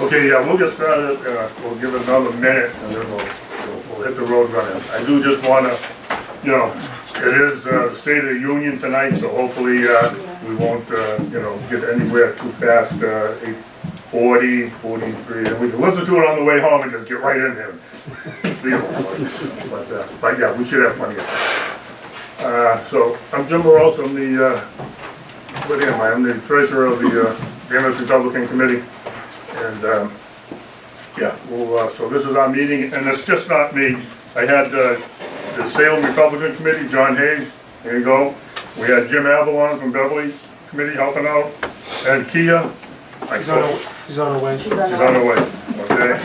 Okay, yeah, we'll get started, we'll give it another minute, and then we'll hit the road running. I do just wanna, you know, it is the State of the Union tonight, so hopefully, we won't, you know, get anywhere too fast, 8:40, 43, and we can listen to it on the way home and just get right in there. See it. But yeah, we should have plenty of time. So, I'm Jim Morose, I'm the, what am I? I'm the treasurer of the Ambulance Republican Committee. And, yeah, well, so this is our meeting, and it's just not me. I had the Salem Republican Committee, John Hayes, there you go. We had Jim Avalon from Beverly Committee helping out, and Kia. She's on her way. She's on her way, okay.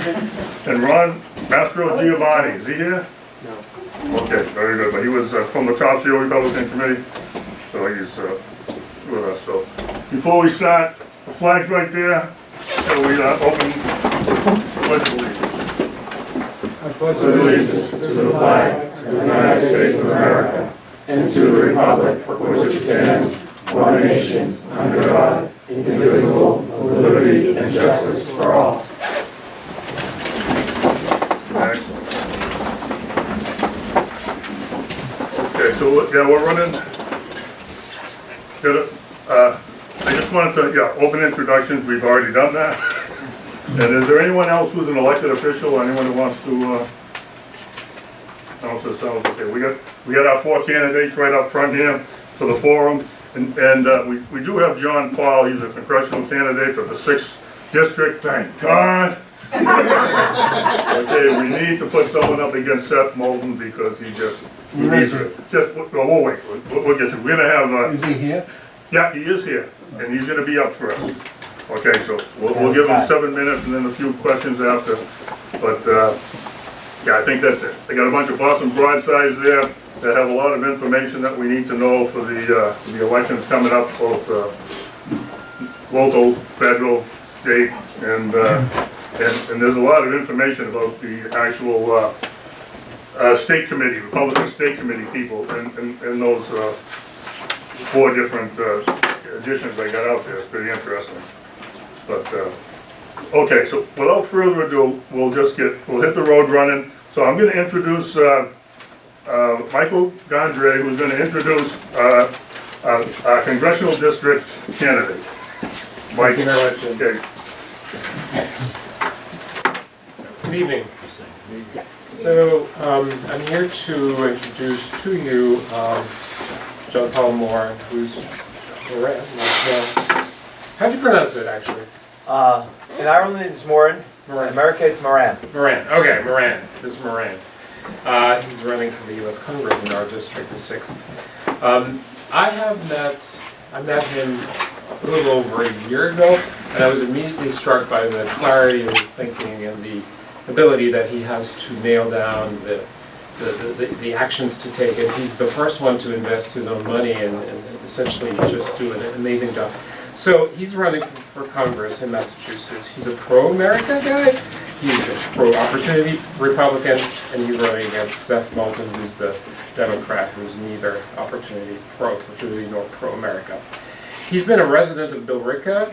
And Ron Mastro Giovanni, is he here? No. Okay, very good, but he was from the Topsail Republican Committee, so he's with us. So before we start, the flag's right there. So we open pledge of allegiance. I pledge allegiance to the flag of the United States of America and to the republic for which it stands, one nation, under God, indivisible, with liberty and justice for all. Excellent. Okay, so yeah, we're running. I just wanted to, open introductions, we've already done that. And is there anyone else who's an elected official, anyone who wants to, announce themselves? Okay, we got our 4 candidates right up front here for the forum. And we do have John Paul, he's a congressional candidate for the 6th district, thank God. Okay, we need to put someone up against Seth Moulton because he needs it. We'll wait, we'll get you. We're gonna have, Is he here? yeah, he is here, and he's gonna be up for us. Okay, so we'll give him 7 minutes and then a few questions after. But, yeah, I think that's it. They got a bunch of Boston broadsides there that have a lot of information that we need to know for the elections coming up, both local, federal, state, and there's a lot of information about the actual state committee, Republican State Committee people, and those 4 different editions they got out there. It's pretty interesting. But okay, so without further ado, we'll hit the road running. So I'm going to introduce Michael Gondre, who's going to introduce our congressional district candidate. Mike, Thank you very much, Jim. Okay. Good evening. So I'm here to introduce to you John Paul Moore, who's Moran. How do you pronounce it, actually? In Ireland it's Moran. Moran. In America it's Moran. Moran. Okay, Moran. This is Moran. He's running for the U.S. Congress in our district, the 6th. I met him a little over a year ago, and I was immediately struck by the clarity of his thinking and the ability that he has to nail down the actions to take. And he's the first one to invest his own money and essentially just do an amazing job. So he's running for Congress in Massachusetts. He's a pro-America guy. He's a pro-opportunity Republican, and he's running against Seth Moulton, who's the Democrat, who's neither pro-opportunity nor pro-America. He's been a resident of Billerica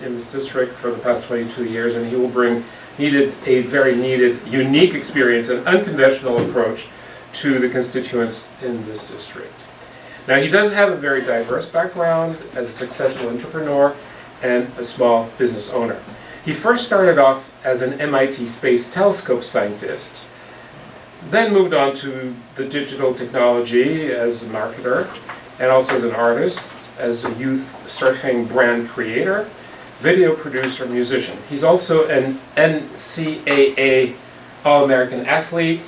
in this district for the past 22 years, and he will bring a very needed, unique experience, an unconventional approach to the constituents in this district. Now, he does have a very diverse background as a successful entrepreneur and a small business owner. He first started off as an MIT Space Telescope scientist, then moved on to the digital technology as a marketer, and also as an artist, as a youth surfing brand creator, video producer, musician. He's also an NCAA All-American athlete.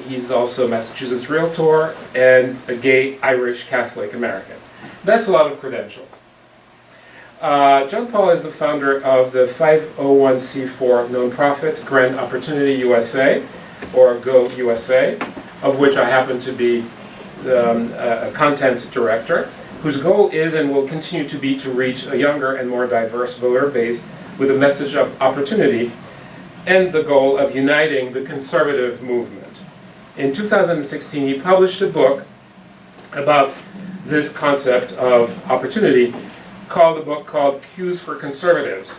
He's also a Massachusetts Realtor and a gay Irish Catholic American. That's a lot of credentials. John Paul is the founder of the 501c4 nonprofit Grand Opportunity USA, or Go USA, of which I happen to be a content director, whose goal is and will continue to be to reach a younger and more diverse voter base with a message of opportunity and the goal of uniting the conservative movement. In 2016, he published a book about this concept of opportunity, called Cues for Conservatives.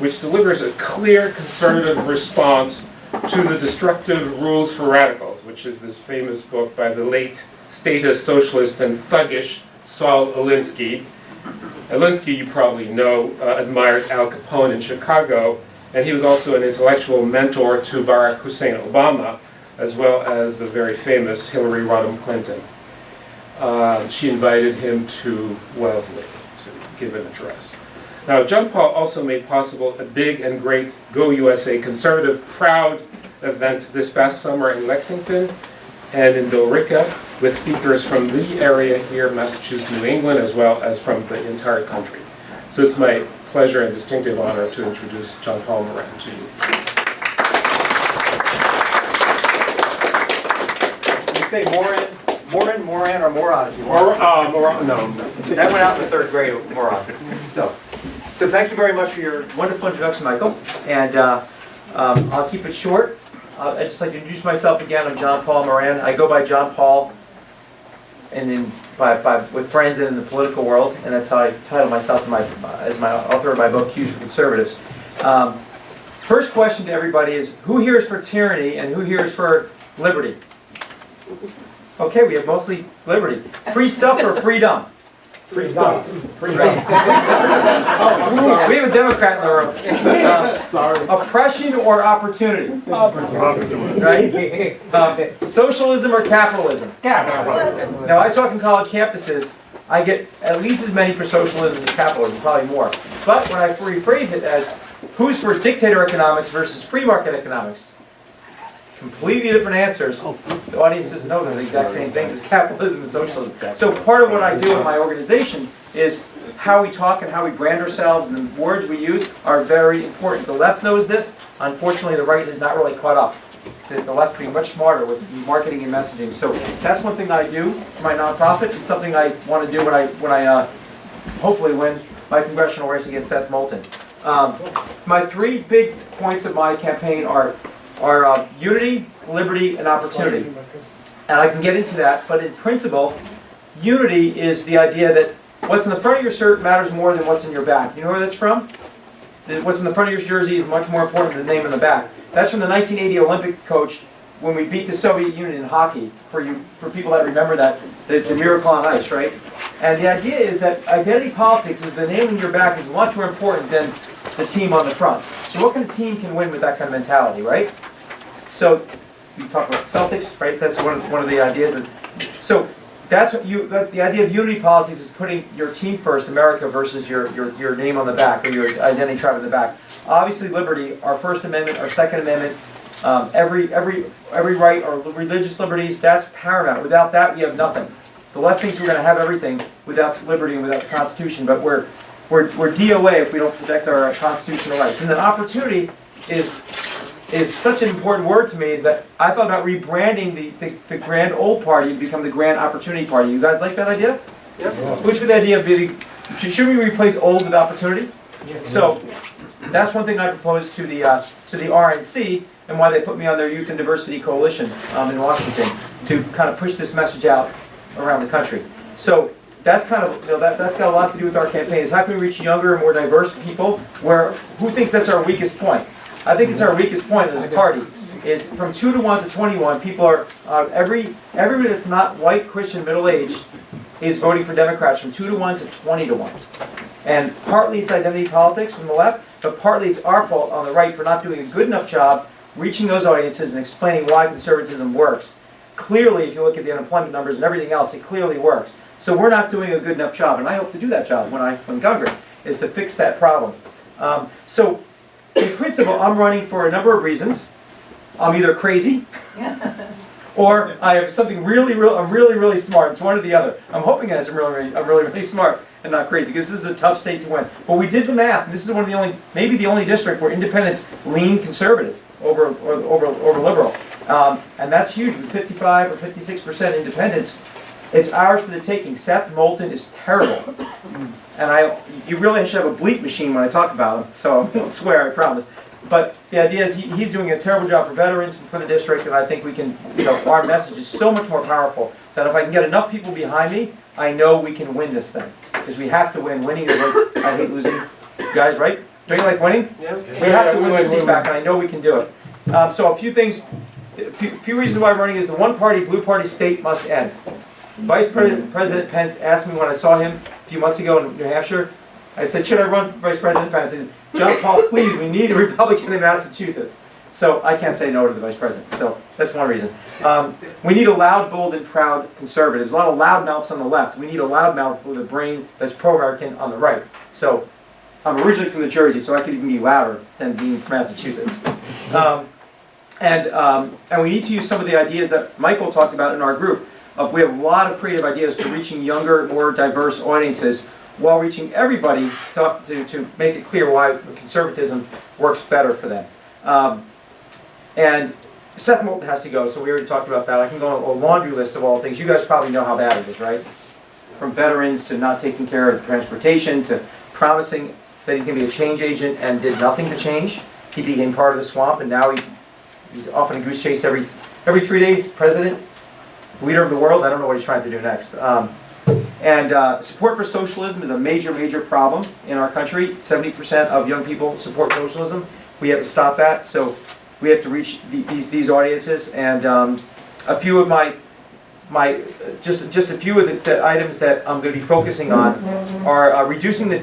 which delivers a clear conservative response to the destructive rules for radicals, which is this famous book by the late statist, socialist, and thuggish Saul Alinsky. Alinsky, you probably know, admired Al Capone in Chicago, and he was also an intellectual mentor to Barack Hussein Obama, as well as the very famous Hillary Rodham Clinton. She invited him to Wellesley to give an address. Now, John Paul also made possible a big and great Go USA Conservative Proud event this past summer in Lexington and in Billerica, with speakers from the area here, Massachusetts, New England, as well as from the entire country. So it's my pleasure and distinctive honor to introduce John Paul Moran to you. You say Moran, or Moron if you want. Moran, no. That went out in the 3rd grade, Moron. So thank you very much for your wonderful introduction, Michael. And I'll keep it short. I'd just like to introduce myself again. I'm John Paul Moran. I go by John Paul, and then with friends in the political world, and that's how I title myself as my author of my book, Hughes for Conservatives. First question to everybody is, who here is for tyranny and who here is for liberty? Okay, we have mostly liberty. Free stuff or freedom? Free stuff. Free stuff. We have a Democrat in the room. Sorry. Oppression or opportunity? Right? Socialism or capitalism? Capitalism. Now, I talk in college campuses, I get at least as many for socialism as capitalism, probably more. But when I rephrase it as, who's for dictator economics versus free market economics? Completely different answers. The audiences know they're the exact same things as capitalism and socialism. So part of what I do in my organization is how we talk and how we brand ourselves, and the words we use are very important. The left knows this. Unfortunately, the right has not really caught up. The left being much smarter with marketing and messaging. So that's one thing I do for my nonprofit. It's something I want to do when I hopefully win my congressional race against Seth Moulton. My 3 big points of my campaign are unity, liberty, and opportunity. And I can get into that, but in principle, unity is the idea that what's in the front of your shirt matters more than what's in your back. You know where that's from? What's in the front of your jersey is much more important than the name in the back. That's from the 1980 Olympic coach when we beat the Soviet Union in hockey, for people that remember that, the miracle on ice, right? And the idea is that identity politics is the name on your back is much more important than the team on the front. So what kind of team can win with that kind of mentality, right? So we talk about the Celtics, right? That's one of the ideas. So that's what the idea of unity politics is putting your team first, America, versus your name on the back or your identity tribe in the back. Obviously, liberty, our First Amendment, our Second Amendment, every right or religious liberties, that's paramount. Without that, we have nothing. The left thinks we're going to have everything without liberty and without the Constitution, but we're DOA if we don't protect our constitutional rights. And then opportunity is such an important word to me, is that I thought about rebranding the Grand Old Party to become the Grand Opportunity Party. You guys like that idea? Yep. Which would the idea be? Should we replace old with opportunity? So that's one thing I proposed to the RNC, and why they put me on their Youth and Diversity Coalition in Washington, to kind of push this message out around the country. So that's kind of, that's got a lot to do with our campaign, is how can we reach younger and more diverse people, who thinks that's our weakest point? I think it's our weakest point as a party, is from 2 to 1 to 21, people are, everybody that's not white, Christian, middle-aged, is voting for Democrats from 2 to 1 to 20 to 1. And partly it's identity politics from the left, but partly it's our fault on the right for not doing a good enough job reaching those audiences and explaining why conservatism works. Clearly, if you look at the unemployment numbers and everything else, it clearly works. So we're not doing a good enough job, and I hope to do that job when I win Congress, is to fix that problem. So, in principle, I'm running for a number of reasons. I'm either crazy, or I have something I'm really smart. It's one or the other. I'm hoping that I'm really smart and not crazy, because this is a tough state to win. But we did the math, and this is one of the only, maybe the only district where independents lean conservative over liberal. And that's huge. With 55 or 56% independents, it's ours for the taking. Seth Moulton is terrible. And you really should have a bleep machine when I talk about him, so I won't swear, I promise. But the idea is he's doing a terrible job for veterans and for the district, and I think we can, our message is so much more powerful that if I can get enough people behind me, I know we can win this thing. Because we have to win. Winning is like, I hate losing. You guys, right? Don't you like winning? Yeah. We have to win this seat back, and I know we can do it. So a few things, a few reasons why I'm running is the one-party, blue-party state must end. President Pence asked me when I saw him a few months ago in New Hampshire, I said, should I run for Vice President Pence? He said, John Paul, please, we need a Republican in Massachusetts. So I can't say no to the Vice President, so that's one reason. We need a loud, bold, and proud conservative. There's a lot of loud mouths on the left. We need a loud mouth with a brain that's pro-American on the right. So I'm originally from New Jersey, so I could even be louder than being from Massachusetts. And we need to use some of the ideas that Michael talked about in our group. We have a lot of creative ideas to reaching younger, more diverse audiences while reaching everybody to make it clear why conservatism works better for them. And Seth Moulton has to go, so we already talked about that. I can go on a laundry list of all things. You guys probably know how bad it is, right? From veterans to not taking care of transportation to promising that he's going to be a change agent and did nothing to change. He became part of the swamp, and now he's off in a goose chase every 3 days. President, leader of the world. I don't know what he's trying to do next. Support for socialism is a major, major problem in our country. 70% of young people support socialism. We have to stop that. So we have to reach these audiences. And a few of just a few of the items that I'm going to be focusing on are reducing the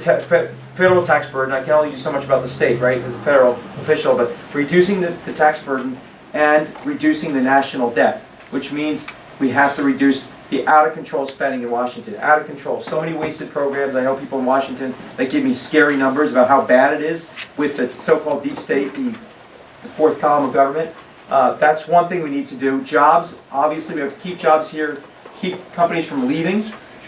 federal tax burden. I can only do so much about the state, right, as a federal official, but reducing the tax burden and reducing the national debt, which means we have to reduce the out-of-control spending in Washington. Out of control. So many wasted programs. I know people in Washington that give me scary numbers about how bad it is with the so-called deep state, the fourth column of government. That's one thing we need to do. Jobs, obviously we have to keep jobs here, keep companies from leaving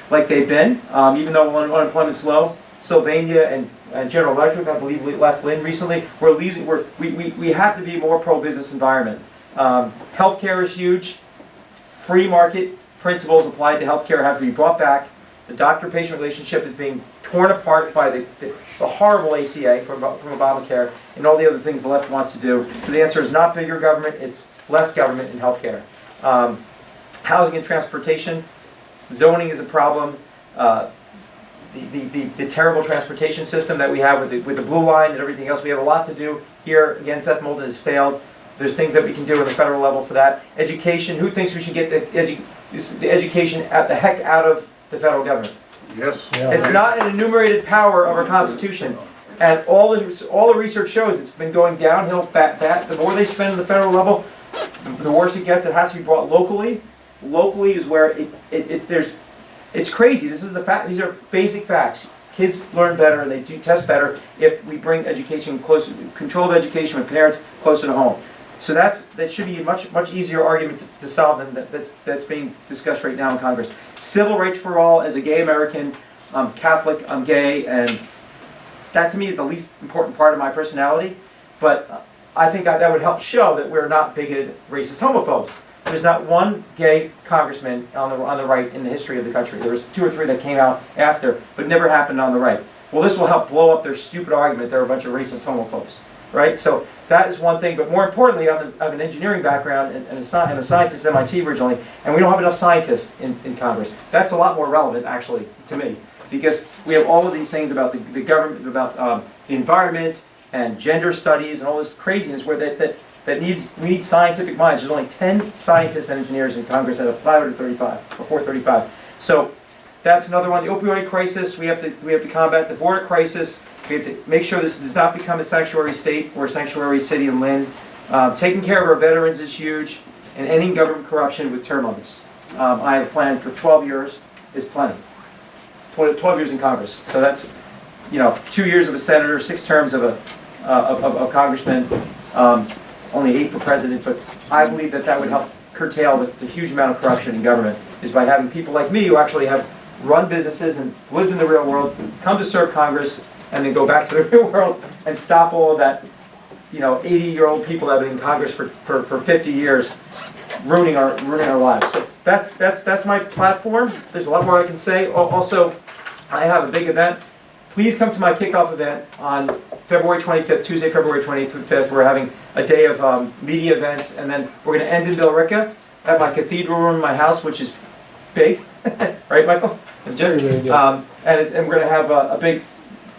like they've been, even though unemployment's low. Sylvania and General Electric, I believe, left Lynn recently. We have to be a more pro-business environment. Healthcare is huge. Free market principles applied to healthcare have to be brought back. The doctor-patient relationship is being torn apart by the horrible ACA from Obamacare and all the other things the left wants to do. So the answer is not bigger government, it's less government in healthcare. Housing and transportation, zoning is a problem. The terrible transportation system that we have with the blue line and everything else, we have a lot to do here. Again, Seth Moulton has failed. There's things that we can do at the federal level for that. Education, who thinks we should get the education the heck out of the federal government? Yes. It's not an enumerated power of our Constitution. And all the research shows it's been going downhill. The more they spend at the federal level, the worse it gets. It has to be brought locally. Locally is where it's crazy. This is the fact. These are basic facts. Kids learn better and they do test better if we bring education closer, control of education with parents closer to home. So that should be a much easier argument to solve than that's being discussed right now in Congress. Civil rights for all. As a gay American, I'm Catholic, I'm gay, and that to me is the least important part of my personality. But I think that would help show that we're not bigoted, racist, homophobes. There's not one gay congressman on the right in the history of the country. There was 2 or 3 that came out after, but never happened on the right. Well, this will help blow up their stupid argument they're a bunch of racist homophobes, right? So that is one thing. But more importantly, I have an engineering background and I'm a scientist at MIT originally, and we don't have enough scientists in Congress. That's a lot more relevant, actually, to me, because we have all of these things about the government, about the environment and gender studies and all this craziness where we need scientific minds. There's only 10 scientists and engineers in Congress out of 535 or 435. So that's another one. The opioid crisis, we have to combat. The border crisis, we have to make sure this does not become a sanctuary state or a sanctuary city in Lynn. Taking care of our veterans is huge, and ending government corruption with term limits. I have a plan for 12 years. Is plenty. 12 years in Congress. So that's 2 years of a senator, 6 terms of a congressman. Only 8 for president, but I believe that would help curtail the huge amount of corruption in government, is by having people like me who actually have run businesses and lived in the real world, come to serve Congress, and then go back to the real world and stop all of that, 80-year-old people that have been in Congress for 50 years, ruining our lives. So that's my platform. There's a lot more I can say. Also, I have a big event. Please come to my kickoff event on February 25th, Tuesday, February 25th. We're having a day of media events, and then we're going to end in Billerica at my cathedral room in my house, which is big, right, Michael? It's big. And we're going to have a big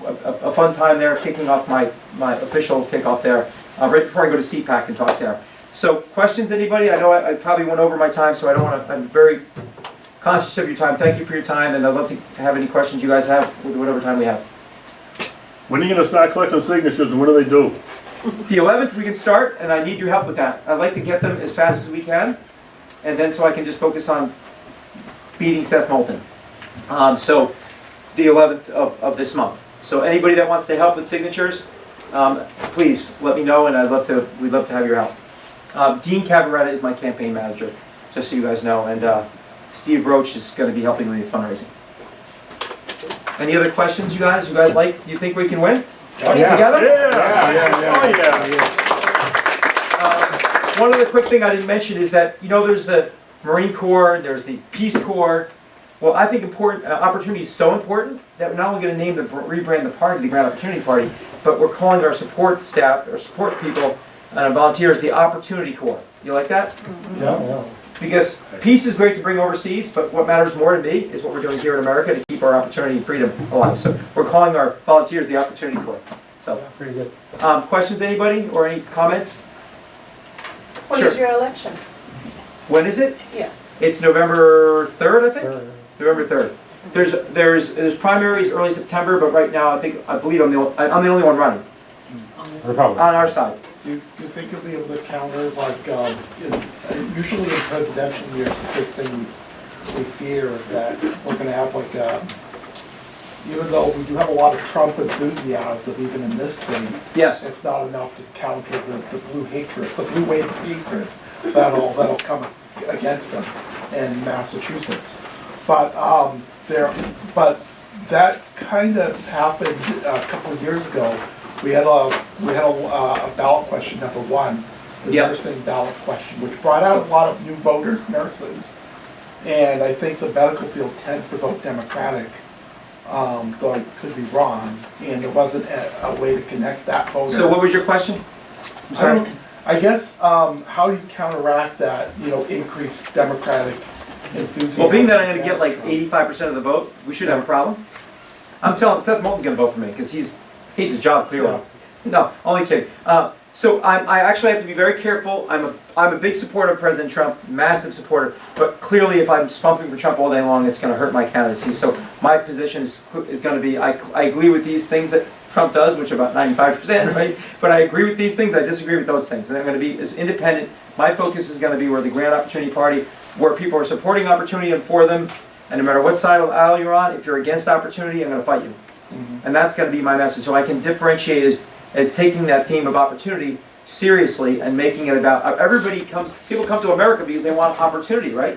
a fun time there, kicking off my official kickoff there, right before I go to CPAC and talk there. So questions, anybody? I know I probably went over my time, so I don't want to, I'm very conscious of your time. Thank you for your time, and I'd love to have any questions you guys have with whatever time we have. When are you gonna start collecting signatures and what do they do? The 11th we can start, and I need your help with that. I'd like to get them as fast as we can, and then so I can just focus on beating Seth Moulton. So the 11th of this month. So anybody that wants to help with signatures, please let me know, and we'd love to have your help. Dean Cavaretta is my campaign manager, just so you guys know, and Steve Roach is going to be helping me with fundraising. Any other questions, you guys? You guys like? Do you think we can win? Yeah. Together? Yeah. One other quick thing I didn't mention is that, you know, there's the Marine Corps, there's the Peace Corps. Well, I think opportunity is so important that we're not only going to rebrand the party, the Grand Opportunity Party, but we're calling our support staff, or support people, and volunteers, the Opportunity Corps. You like that? Yeah. Because peace is great to bring overseas, but what matters more to me is what we're doing here in America to keep our opportunity and freedom alive. So we're calling our volunteers the Opportunity Corps. So, Pretty good. questions, anybody, or any comments? When Sure. is your election? When is it? Yes. It's November 3rd, I think? November 3rd. There's primaries early September, but right now I believe I'm the only one running Republican. on our side. Do you think you'll be able to counter, like, usually in presidential years, the big thing we fear is that we're gonna have like, even though we do have a lot of Trump enthusiasm, even in this state, Yes. it's not enough to counter the blue hatred, the blue wave of hatred that'll come against them in Massachusetts. But that kind of happened a couple of years ago. We had a ballot question, number one, the Yep. nursing ballot question, which brought out a lot of new voters, nurses. And I think the medical field tends to vote Democratic, though I could be wrong. And there wasn't a way to connect that voter. So what was your question? I'm sorry. I guess, how do you counteract that, increased Democratic enthusiasm? Well, being that I'm going to get like against Trump? 85% of the vote, we should have a problem. I'm telling Seth Moulton's going to vote for me because he hates his job clearly. Yeah. No, only kidding. So I actually have to be very careful. I'm a big supporter of President Trump, massive supporter. But clearly, if I'm pumping for Trump all day long, it's going to hurt my candidacy. So my position is going to be I agree with these things that Trump does, which are about 95%, right? But I agree with these things. I disagree with those things, and I'm going to be as independent. My focus is going to be where the Grand Opportunity Party, where people are supporting opportunity and for them. And no matter what side of the aisle you're on, if you're against opportunity, I'm going to fight you. And that's going to be my message. So I can differentiate as taking that theme of opportunity seriously and making it about people come to America because they want opportunity, right?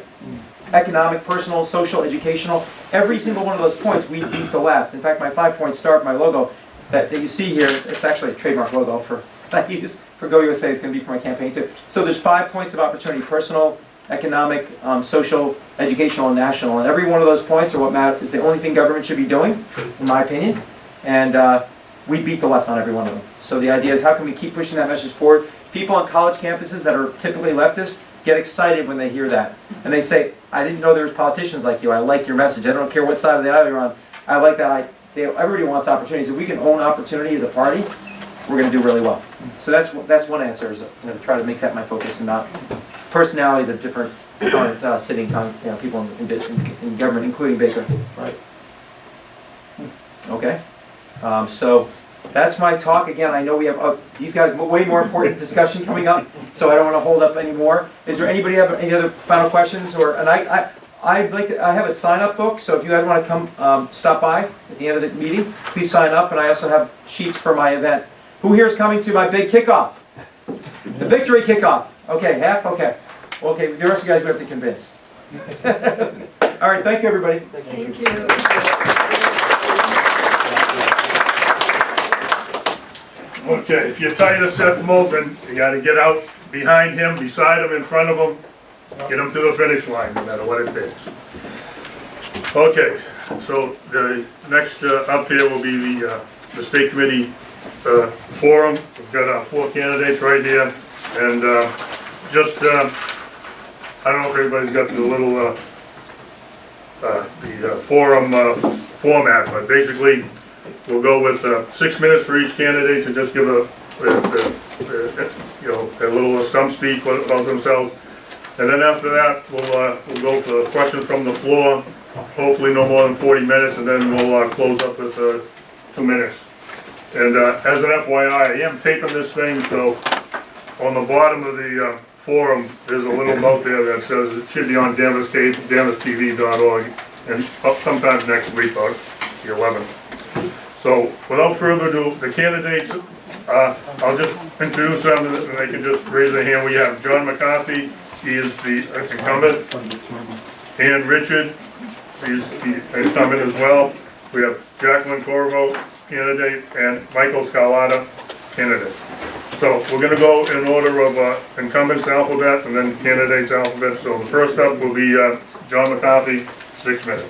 Economic, personal, social, educational. Every single one of those points, we beat the left. In fact, my 5-point star, my logo that you see here, it's actually a trademark logo for I use for Go USA. It's going to be for my campaign too. So there's 5 points of opportunity: personal, economic, social, educational, and national. And every one of those points are what matters, is the only thing government should be doing, in my opinion. And we beat the left on every one of them. So the idea is, how can we keep pushing that message forward? People on college campuses that are typically leftist get excited when they hear that. And they say, I didn't know there was politicians like you. I like your message. I don't care what side of the aisle you're on. I like that. Everybody wants opportunities. If we can own opportunity as a party, we're going to do really well. So that's one answer. Is I'm going to try to make that my focus and not personalities of different sitting people in government, including Baker. Right. Okay. So that's my talk. Again, I know we have these guys way more important discussion coming up, so I don't want to hold up anymore. Is there anybody have any other final questions? I have a sign-up book, so if you guys want to come stop by at the end of the meeting, please sign up. And I also have sheets for my event. Who here is coming to my big kickoff? The victory kickoff. Okay, half? Okay. Okay, the rest of you guys we have to convince. All right, thank you, everybody. Thank you. Okay, if you're tired of Seth Moulton, you gotta get out behind him, beside him, in front of him, get him to the finish line, no matter what it takes. Okay, so the next up here will be the state committee forum. We've got 4 candidates right here, and just, I don't know if everybody's got the little, the forum format, but basically, we'll go with 6 minutes for each candidate to just give a little stump speech about themselves. And then after that, we'll go for questions from the floor, hopefully no more than 40 minutes, and then we'll close up with 2 minutes. And as an FYI, I am taping this thing, so on the bottom of the forum, there's a little note there that says it should be on danvistv.org, and sometime next week, about the 11th. So without further ado, the candidates, I'll just introduce them and they can just raise their hand. We have John McCarthy, he is the incumbent. Ann Richard, she's the incumbent as well. We have Jacqueline Corvo, candidate, and Michael Scarlata, candidate. So we're gonna go in order of incumbents alphabet and then candidates alphabet. So the first up will be John McCarthy, 6 minutes.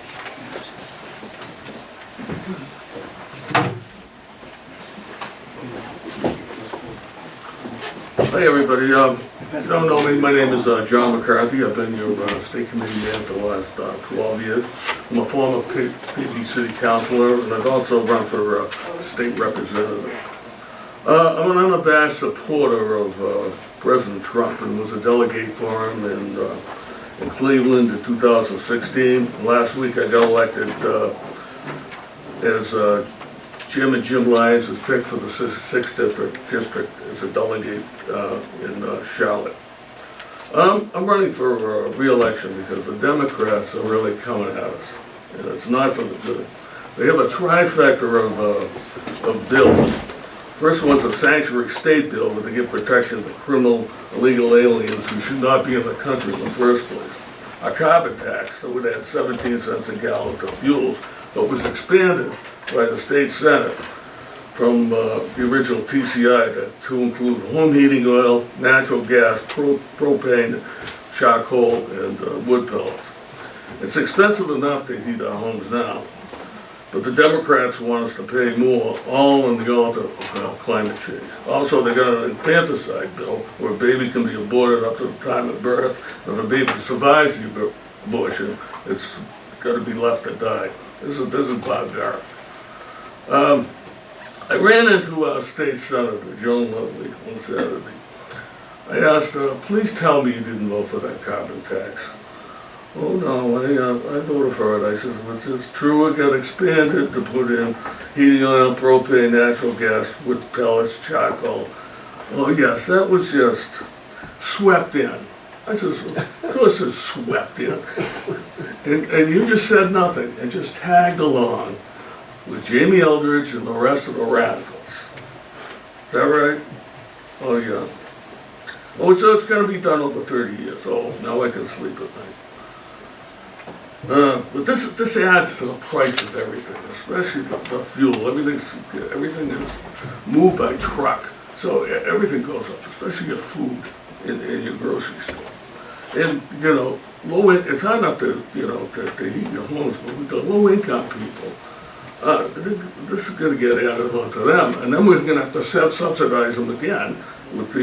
Hi everybody, if you don't know me, my name is John McCarthy. I've been your state committee man for the last 12 years. I'm a former PB City Councilor and I've also run for state representative. I'm an unabashed supporter of President Trump and was a delegate for him in Cleveland in 2016. Last week I got elected as Jim Lyons was picked for the 6th district as a delegate in Charlotte. I'm running for re-election because the Democrats are really coming at us, and it's not for the good. They have a trifecta of bills. First one's a sanctuary state bill where they give protection to criminal illegal aliens who should not be in the country in the first place. A carbon tax that would add 17 cents a gallon to fuels, but was expanded by the state senate from the original TCI to include home heating oil, natural gas, propane, charcoal, and wood pellets. It's expensive enough to heat our homes now, but the Democrats want us to pay more, all on the altar of climate change. Also, they got an infanticide bill where a baby can be aborted up to the time of birth. If a baby survives the abortion, it's got to be left to die. This is barbaric. I ran into our state senator, Joan Lovely, one Saturday. I asked her, please tell me you didn't vote for that carbon tax. Oh no, I voted for it. I said, it's true, it got expanded to put in heating oil, propane, natural gas, wood pellets, charcoal. Oh yes, that was just swept in. I said, of course it's swept in. And you just said nothing and just tagged along with Jamie Eldridge and the rest of the radicals. Is that right? Oh yeah. Oh, so it's going to be done over 30 years. Oh, now I can sleep at night. But this adds to the price of everything, especially the fuel. Everything is moved by truck, so everything goes up, especially your food in your grocery store. And you know, it's hard enough to heat your homes, but with the low-income people, this is going to get added onto them, and then we're going to have to subsidize them again with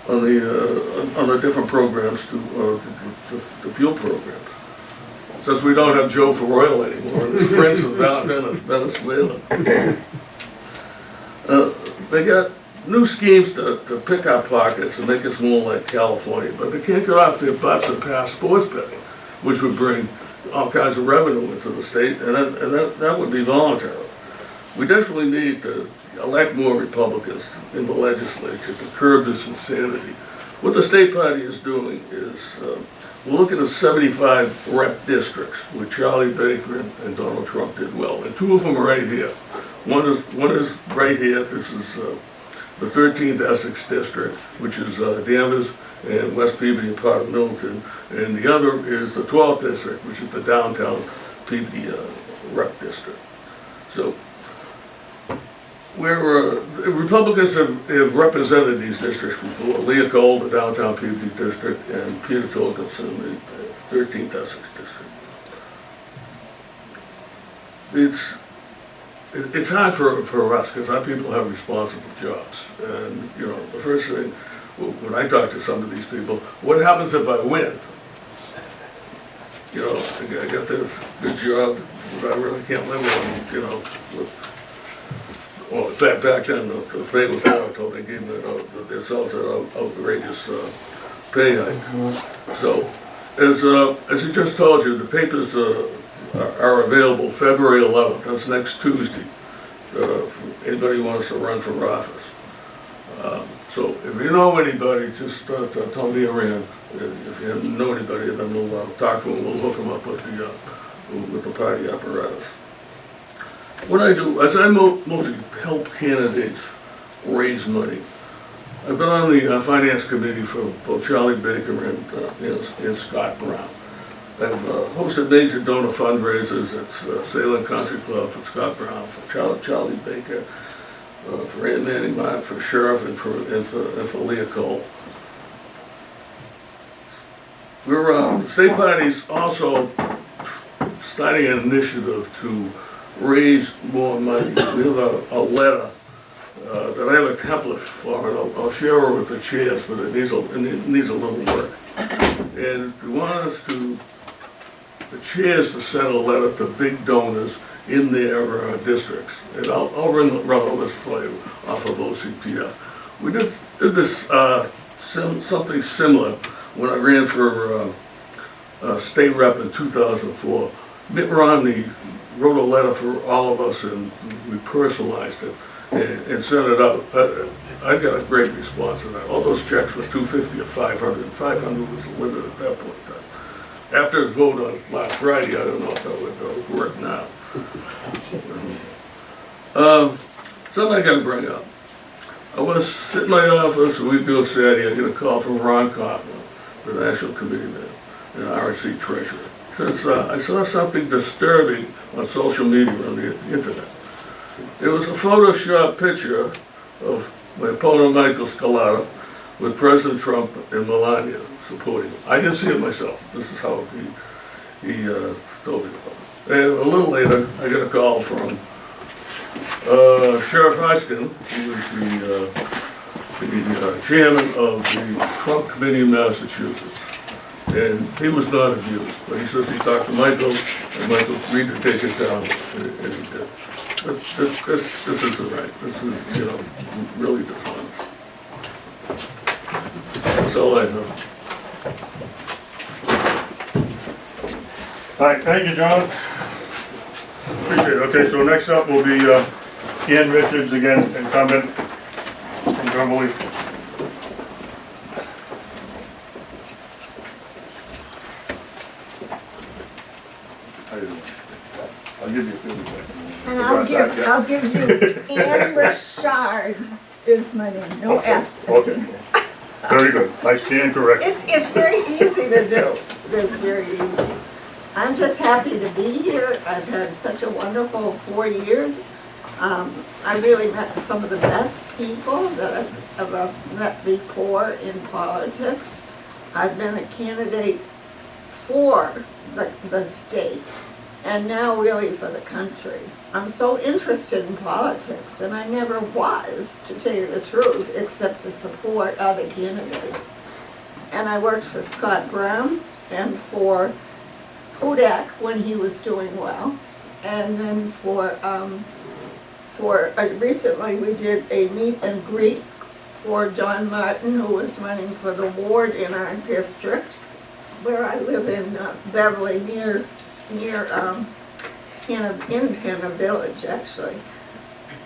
on the different programs the fuel programs. Since we don't have Joe for oil anymore, and his friends from Venezuela. They got new schemes to pick our pockets and make us more like California, but they can't get off their butts and pass sports betting, which would bring all kinds of revenue into the state, and that would be voluntary. We definitely need to elect more Republicans in the legislature to curb this insanity. What the state party is doing is we're looking at 75 rep districts where Charlie Baker and Donald Trump did well, and 2 of them are right here. One is right here. This is the 13th Essex district, which is Danvers and West Peabody and part of Middleton, and the other is the 12th district, which is the downtown Peabody rep district. So where Republicans have represented these districts before. Leopold, the downtown Peabody district, and Peter Torkelson, the 13th Essex district. It's hard for us because our people have responsible jobs. And you know, the first thing, when I talk to some of these people, what happens if I win? you know, I got this good job that I really can't live on, you know, well, back then, the pay was volatile, they gave themselves an outrageous pay hike. So, as I just told you, the papers are available February 11th, that's next Tuesday, for anybody who wants to run for office. So if you know anybody, just tell me around. If you know anybody, then we'll talk to them, we'll hook them up with the party apparatus. What I do, as I mostly help candidates raise money, I've been on the finance committee for both Charlie Baker and Scott Brown. I've hosted major donor fundraisers at Salem Country Club for Scott Brown, for Charlie Baker, for Ann Manning Martin, for Sheriff, and for Leah Cole. The state party's also starting an initiative to raise more money. We have a letter that I have a template for, and I'll share it with the chairs, but it needs a little work. And we want the chairs to send a letter to big donors in their districts. And I'll run all this for you off of OCPF. We did this something similar when I ran for state rep in 2004. Mitt Romney wrote a letter for all of us, and we personalized it and sent it out. I got a great response to that. All those checks were $250 or $500. $500 was the limit at that point in time. After his vote on last Friday, I don't know if that would work now. Something I got to bring up. I was sitting in my office a week ago Saturday. I get a call from Ron Cotton, the National Committee man and RNC treasurer. Says, I saw something disturbing on social media on the internet. It was a Photoshop picture of my opponent Michael Scalata with President Trump and Melania supporting him. I didn't see it myself. This is how he told me about it. And a little later, I get a call from Sheriff Hodgkin, who is the chairman of the Trump Committee in Massachusetts. And he was not abused, but he says he talked to Michael, and Michael agreed to take it down, and he did. This isn't right. This is, you know, really dishonest. That's all I know. All right, thank you, John. Appreciate it. Okay, so next up will be Ian Richards again, incumbent from Cumberland. I'll give you 30 seconds. And I'll give you, Ann Richard is my name, no S. Okay, very good. I stand corrected. It's very easy to do, it's very easy. I'm just happy to be here, I've had such a wonderful 4 years. I really met some of the best people that I've ever met before in politics. I've been a candidate for the state, and now really for the country. I'm so interested in politics, and I never was, to tell you the truth, except to support other candidates. And I worked for Scott Brown and for Hudak when he was doing well. And then recently we did a meet and greet for John Martin, who was running for the ward in our district, where I live in Beverly, near in a village, actually.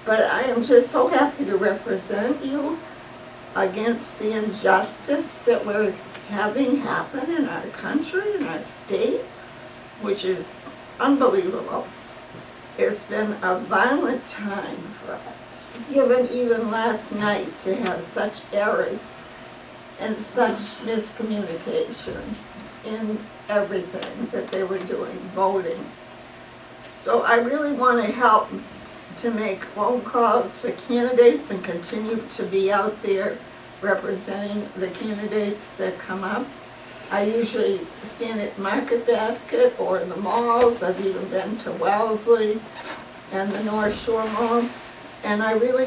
But I am just so happy to represent you against the injustice that we're having happen in our country, in our state, which is unbelievable. It's been a violent time for us, given even last night to have such errors and such miscommunication in everything that they were doing, voting. So I really want to help to make phone calls for candidates and continue to be out there representing the candidates that come up. I usually stand at Market Basket or in the malls. I've even been to Wellesley and the North Shore Mall, and I really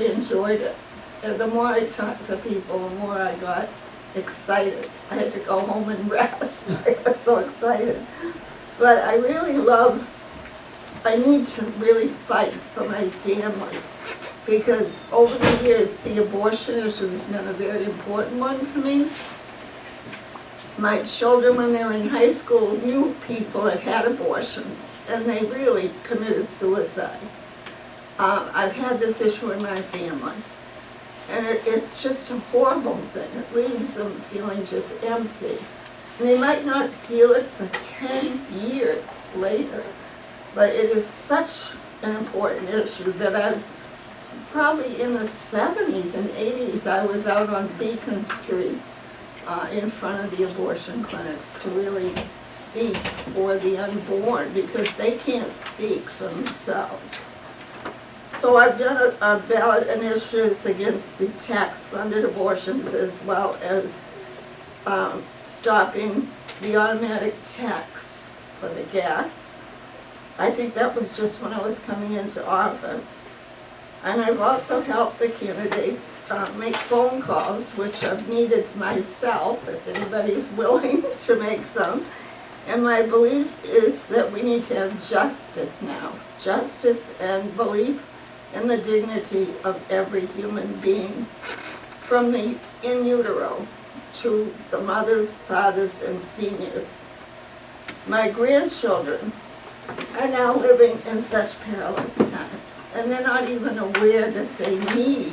enjoyed it. And the more I talked to people, the more I got excited. I had to go home and rest. I got so excited. But I really I need to really fight for my family, because over the years, the abortion issue has been a very important one to me. My children, when they were in high school, knew people that had abortions, and they really committed suicide. I've had this issue in my family, and it's just a horrible thing. It leaves them feeling just empty. And they might not feel it for 10 years later, but it is such an important issue that I've probably in the 70s and 80s, I was out on Beacon Street in front of the abortion clinics to really speak for the unborn, because they can't speak for themselves. So I've done a ballot initiatives against the tax-funded abortions, as well as stopping the automatic tax for the gas. I think that was just when I was coming into office. And I've also helped the candidates make phone calls, which I've needed myself, if anybody's willing to make some. And my belief is that we need to have justice now. Justice and belief in the dignity of every human being, from the in utero to the mothers, fathers, and seniors. My grandchildren are now living in such perilous times, and they're not even aware that they need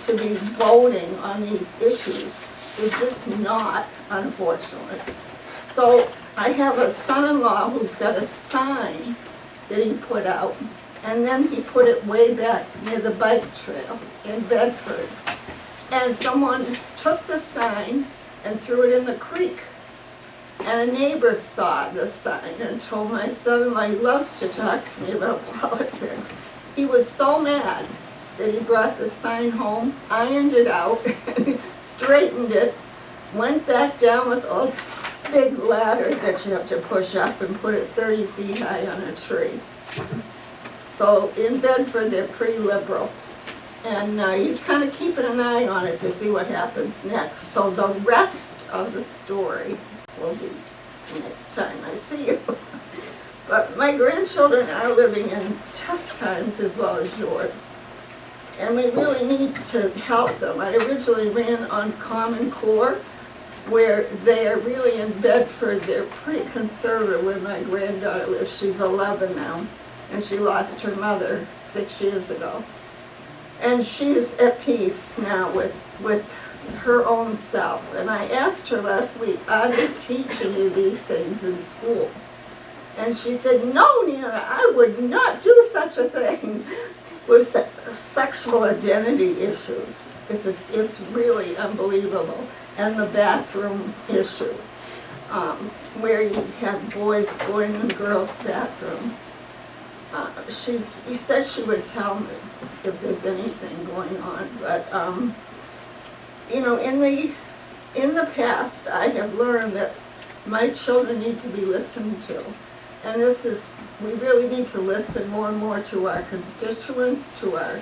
to be voting on these issues. They're just not, unfortunately. So I have a son-in-law who's got a sign that he put out, and then he put it way back near the bike trail in Bedford. And someone took the sign and threw it in the creek. And a neighbor saw the sign and told my son-in-law, he loves to talk to me about politics. He was so mad that he brought the sign home, ironed it out, straightened it, went back down with a big ladder that you have to push up and put it 30 feet high on a tree. So in Bedford, they're pretty liberal. And he's kind of keeping an eye on it to see what happens next. So the rest of the story will be next time I see you. But my grandchildren are living in tough times as well as yours. And we really need to help them. I originally ran on Common Core, where they are really in Bedford. They're pretty conservative where my granddaughter lives. She's 11 now, and she lost her mother 6 years ago. And she's at peace now with her own self. And I asked her last week, are they teaching you these things in school? And she said, no, Nina, I would not do such a thing. With sexual identity issues. It's really unbelievable. And the bathroom issue, where you have boys going in girls' bathrooms. She said she would tell me if there's anything going on, but you know, in the past, I have learned that my children need to be listened to, and we really need to listen more and more to our constituents, to our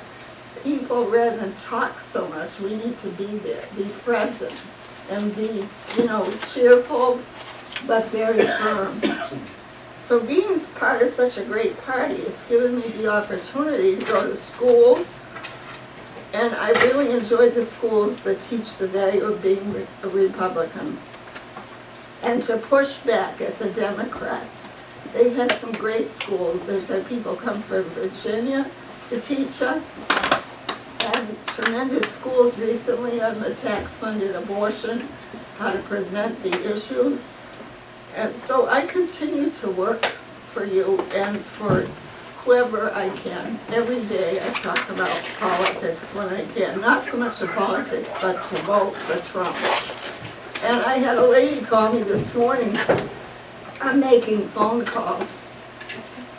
people, rather than talk so much. We need to be there, be present, and be, you know, cheerful, but very firm. So being part of such a great party has given me the opportunity to go to schools, and I really enjoyed the schools that teach the value of being a Republican, and to push back at the Democrats. They've had some great schools. They've had people come from Virginia to teach us, and tremendous schools recently on the tax-funded abortion, how to present the issues. And so I continue to work for you and for whoever I can. Every day I talk about politics when I can. Not so much the politics, but to vote for Trump. And I had a lady call me this morning. I'm making phone calls.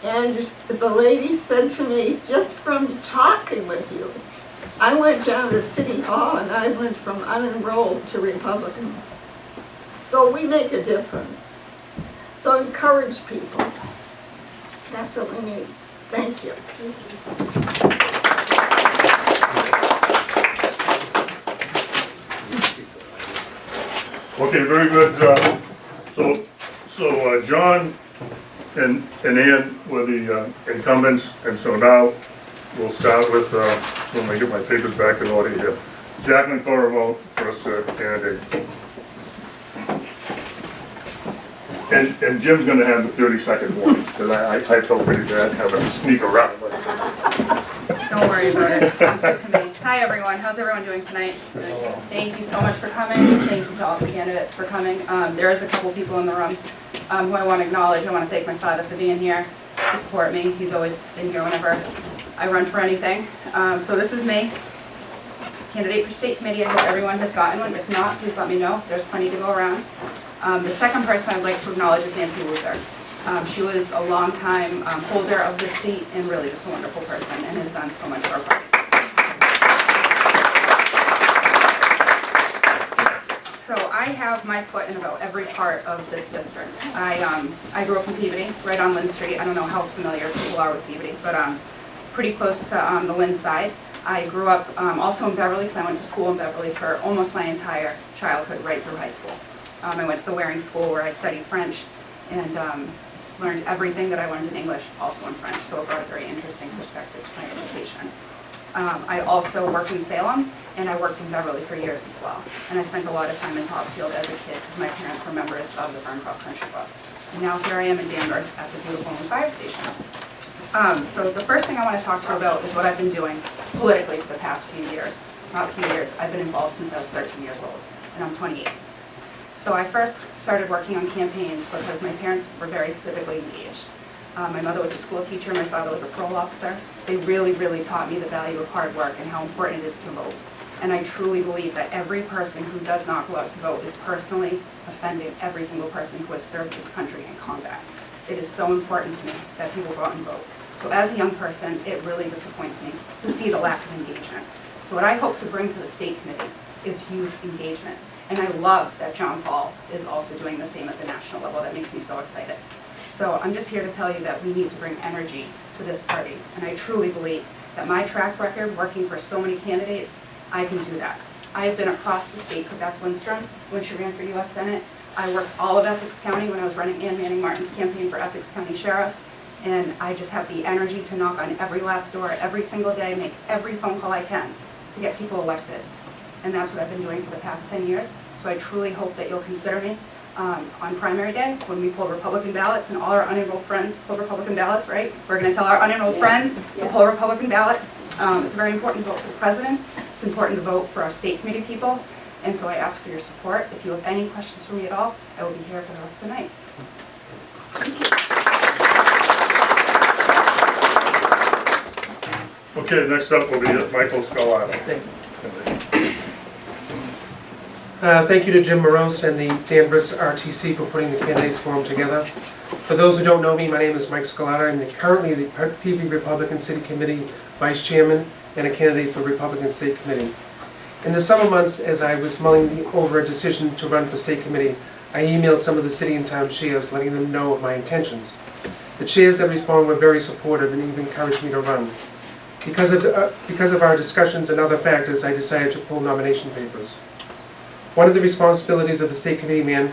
And the lady said to me, just from talking with you, I went down to City Hall and I went from unenrolled to Republican. So we make a difference. So encourage people. That's what we need. Thank you. Okay, very good. So John and Ann were the incumbents, and so now we'll start with, so let me get my papers back in order here. Jacqueline Corriveau, first candidate. And Jim's gonna have the 30-second warning, because I felt pretty bad having to sneak around. Don't worry about it, sounds good to me. Hi everyone, how's everyone doing tonight? Thank you so much for coming, thank you to all the candidates for coming. There is a couple people in the room who I want to acknowledge. I want to thank my father for being here to support me. He's always been here whenever I run for anything. So this is me, candidate for state committee. I hope everyone has gotten one. If not, please let me know, there's plenty to go around. The second person I'd like to acknowledge is Nancy Luther. She was a long-time holder of this seat and really just a wonderful person and has done so much for our party. So I have my foot in about every part of this district. I grew up in Peabody, right on Lynn Street. I don't know how familiar people are with Peabody, but pretty close to the Lynn side. I grew up also in Beverly, because I went to school in Beverly for almost my entire childhood, right through high school. I went to the Waring School where I studied French and learned everything that I learned in English, also in French, so it brought a very interesting perspective to my education. I also worked in Salem, and I worked in Beverly for years as well. And I spent a lot of time in Topsfield as a kid because my parents were members of the Ferncroft Country Club. And now here I am in Danvers at the beautiful new fire station. So the first thing I want to talk to you about is what I've been doing politically for the past few years. Not few years, I've been involved since I was 13 years old, and I'm 28. So I first started working on campaigns because my parents were very civically engaged. My mother was a school teacher, my father was a parole officer. They really, really taught me the value of hard work and how important it is to vote. And I truly believe that every person who does not go out to vote is personally offending every single person who has served this country in combat. It is so important to me that people go out and vote. So as a young person, it really disappoints me to see the lack of engagement. So what I hope to bring to the state committee is youth engagement. And I love that John Paul is also doing the same at the national level. That makes me so excited. So I'm just here to tell you that we need to bring energy to this party. And I truly believe that my track record working for so many candidates, I can do that. I have been across the state for Beth Lindstrom when she ran for U.S. Senate. I worked all of Essex County when I was running Ann Manning Martin's campaign for Essex County Sheriff. And I just have the energy to knock on every last door every single day, make every phone call I can to get people elected. And that's what I've been doing for the past 10 years. So I truly hope that you'll consider me on primary day when we pull Republican ballots and all our unenrolled friends pull Republican ballots, right? We're going to tell our unenrolled friends to pull Republican ballots. It's very important to vote for the president. It's important to vote for our state committee people. And so I ask for your support. If you have any questions for me at all, I will be here for the rest of the night. Okay, next up will be Michael Scalata. Thank you to Jim Morose and the Danvers RTC for putting the candidates forum together. For those who don't know me, my name is Mike Scalata. I'm currently the Peabody Republican City Committee Vice Chairman and a candidate for Republican State Committee. In the summer months, as I was mulling over a decision to run for State Committee, I emailed some of the city and town chairs letting them know of my intentions. The chairs that responded were very supportive and even encouraged me to run. Because of our discussions and other factors, I decided to pull nomination papers. One of the responsibilities of the state committee man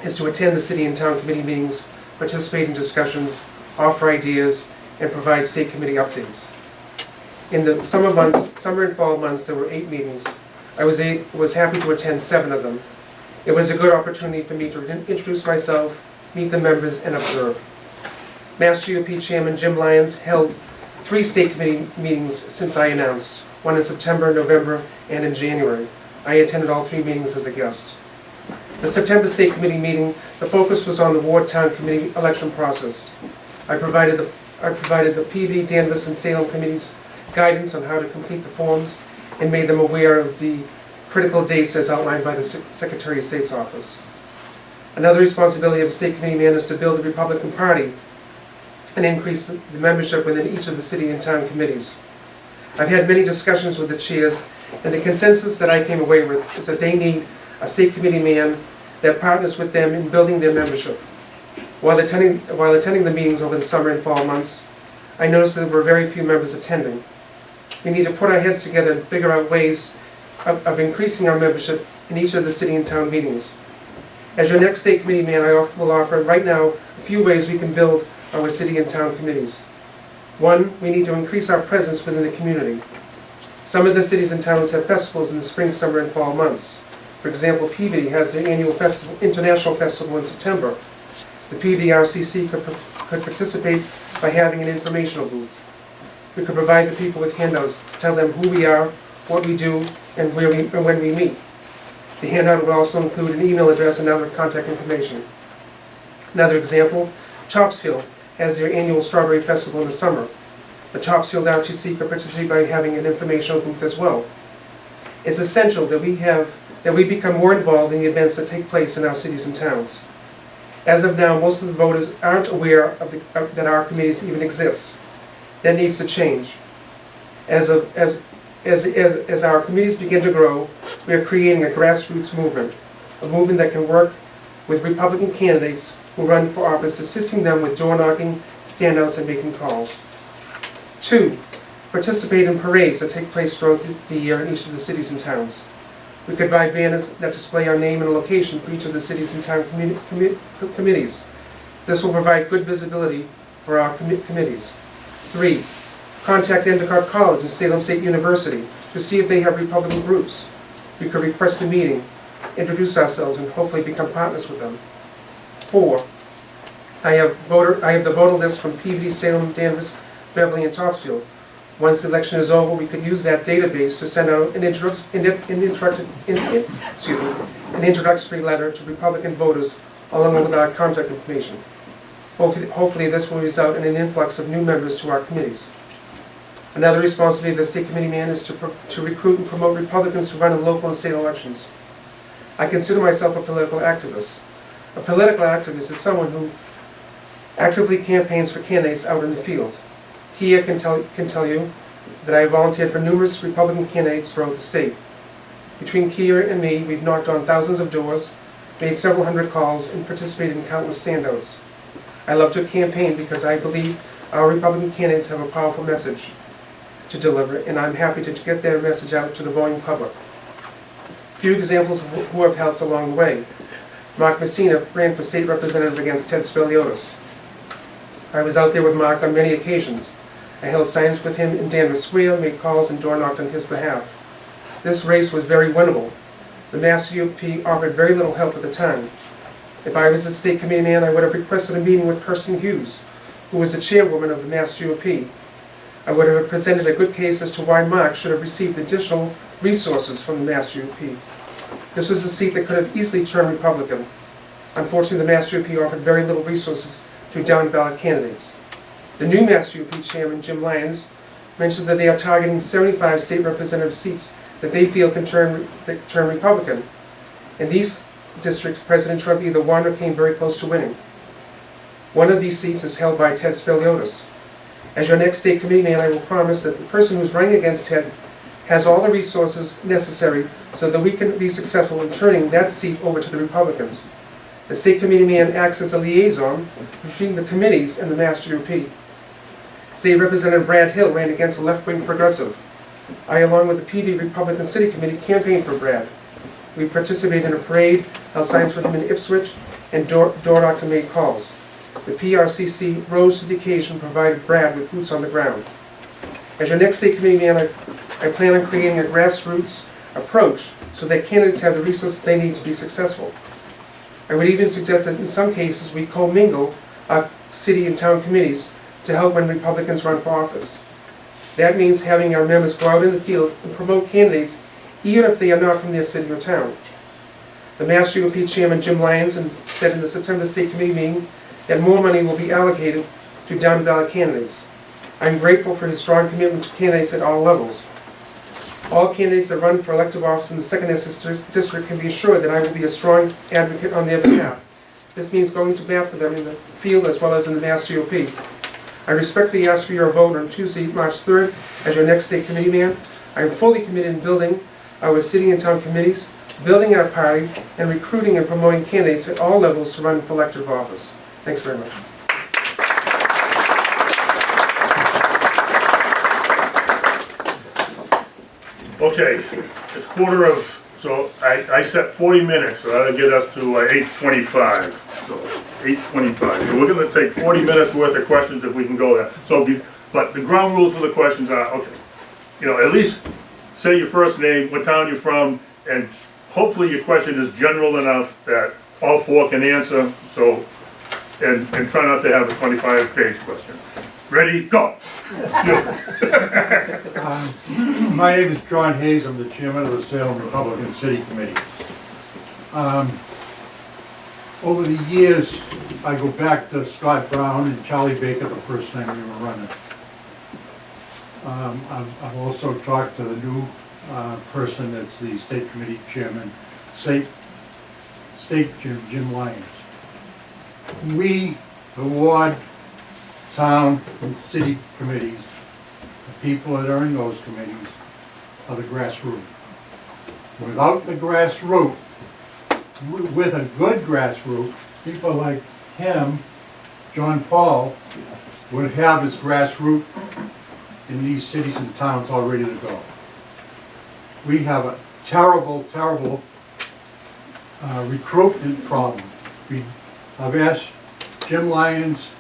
is to attend the city and town committee meetings, participate in discussions, offer ideas, and provide state committee updates. In the summer and fall months, there were 8 meetings. I was happy to attend 7 of them. It was a good opportunity for me to introduce myself, meet the members, and observe. Mass GOP Chairman Jim Lyons held 3 state committee meetings since I announced, one in September, November, and in January. I attended all 3 meetings as a guest. The September State Committee meeting, the focus was on the Ward Town Committee election process. I provided the Peabody, Danvers, and Salem committees guidance on how to complete the forms and made them aware of the critical dates as outlined by the Secretary of State's office. Another responsibility of a state committee man is to build the Republican Party and increase the membership within each of the city and town committees. I've had many discussions with the chairs, and the consensus that I came away with is that they need a state committee man that partners with them in building their membership. While attending the meetings over the summer and fall months, I noticed that there were very few members attending. We need to put our heads together and figure out ways of increasing our membership in each of the city and town meetings. As your next state committee man, will offer right now a few ways we can build our city and town committees. One, we need to increase our presence within the community. Some of the cities and towns have festivals in the spring, summer, and fall months. For example, Peabody has their annual international festival in September. The Peabody RCC could participate by having an informational booth. We could provide the people with handouts to tell them who we are, what we do, and when we meet. The handout would also include an email address and other contact information. Another example, Topsfield has their annual Strawberry Festival in the summer. The Topsfield RTC could participate by having an informational booth as well. It's essential that we become more involved in the events that take place in our cities and towns. As of now, most of the voters aren't aware that our committees even exist. That needs to change. As our committees begin to grow, we are creating a grassroots movement, a movement that can work with Republican candidates who run for office, assisting them with door knocking, standouts, and making calls. 2, participate in parades that take place throughout the year in each of the cities and towns. We could buy banners that display our name and location for each of the cities and town committees. This will provide good visibility for our committees. 3, contact Endicott College and Salem State University to see if they have Republican groups. We could request a meeting, introduce ourselves, and hopefully become partners with them. 4, I have the voter list from Peabody, Salem, Danvers, Beverly, and Topsfield. Once the election is over, we could use that database to send out an introductory letter to Republican voters along with our contact information. Hopefully this will result in an influx of new members to our committees. Another responsibility of the state committee man is to recruit and promote Republicans to run in local and state elections. I consider myself a political activist. A political activist is someone who actively campaigns for candidates out in the field. Kia can tell you that I volunteered for numerous Republican candidates throughout the state. Between Kia and me, we've knocked on thousands of doors, made several hundred calls, and participated in countless standouts. I love to campaign because I believe our Republican candidates have a powerful message to deliver, and I'm happy to get their message out to the voting public. Few examples of who have helped along the way. Mark Messina ran for state representative against Ted Speliotis. I was out there with Mark on many occasions. I held signs with him in Danvers Square, made calls, and door knocked on his behalf. This race was very winnable. The Mass GOP offered very little help at the time. If I was the state committee man, I would have requested a meeting with Kirsten Hughes, who was the chairwoman of the Mass GOP. I would have presented a good case as to why Mark should have received additional resources from the Mass GOP. This was a seat that could have easily turned Republican. Unfortunately, the Mass GOP offered very little resources to down-ballot candidates. The new Mass GOP chairman, Jim Lyons, mentioned that they are targeting 75 state representative seats that they feel can turn Republican. In these districts, President Trump either won or came very close to winning. One of these seats is held by Ted Speliotis. As your next state committee man, I will promise that the person who's running against Ted has all the resources necessary so that we can be successful in turning that seat over to the Republicans. The state committee man acts as a liaison between the committees and the Mass GOP. State Representative Brad Hill ran against a left-wing progressive. I, along with the PD Republican City Committee, campaigned for Brad. We participated in a parade, held signs for him in Ipswich, and door knocked and made calls. The PRCC rose to the occasion and provided Brad with boots on the ground. As your next state committee man, I plan on creating a grassroots approach so that candidates have the resources they need to be successful. I would even suggest that in some cases we commingle our city and town committees to help when Republicans run for office. That means having our members go out in the field and promote candidates even if they are not from their city or town. The Mass GOP Chairman Jim Lyons said in the September State Committee meeting that more money will be allocated to down-ballot candidates. I'm grateful for his strong commitment to candidates at all levels. All candidates that run for elective office in the 2nd District can be assured that I will be a strong advocate on their behalf. This means going to bat for them in the field as well as in the Mass GOP. I respectfully ask for your vote on Tuesday, March 3rd as your next state committee man. I am fully committed in building our city and town committees, building our party, and recruiting and promoting candidates at all levels to run for elective office. Thanks very much. Okay, it's 5:45, So I set 40 minutes, so that'll get us to 8:25. So 8:25. So we're gonna take 40 minutes worth of questions if we can go there. So, but the ground rules for the questions are, okay, you know, at least say your first name, what town you're from, and hopefully your question is general enough that all four can answer, so, and try not to have a 25-page question. Ready, go! My name is John Hayes, I'm the chairman of the Salem Republican City Committee. Over the years, I go back to Scott Brown and Charlie Baker the first time we were running. I've also talked to the new person that's the state committee chairman, Jim Lyons. We, the ward, town, and city committees, the people that are in those committees, are the grassroots. Without the grassroots, with a good grassroots, people like him, John Paul, would have his grassroots in these cities and towns all ready to go. We have a terrible, terrible recruitment problem. I've asked Jim Lyons,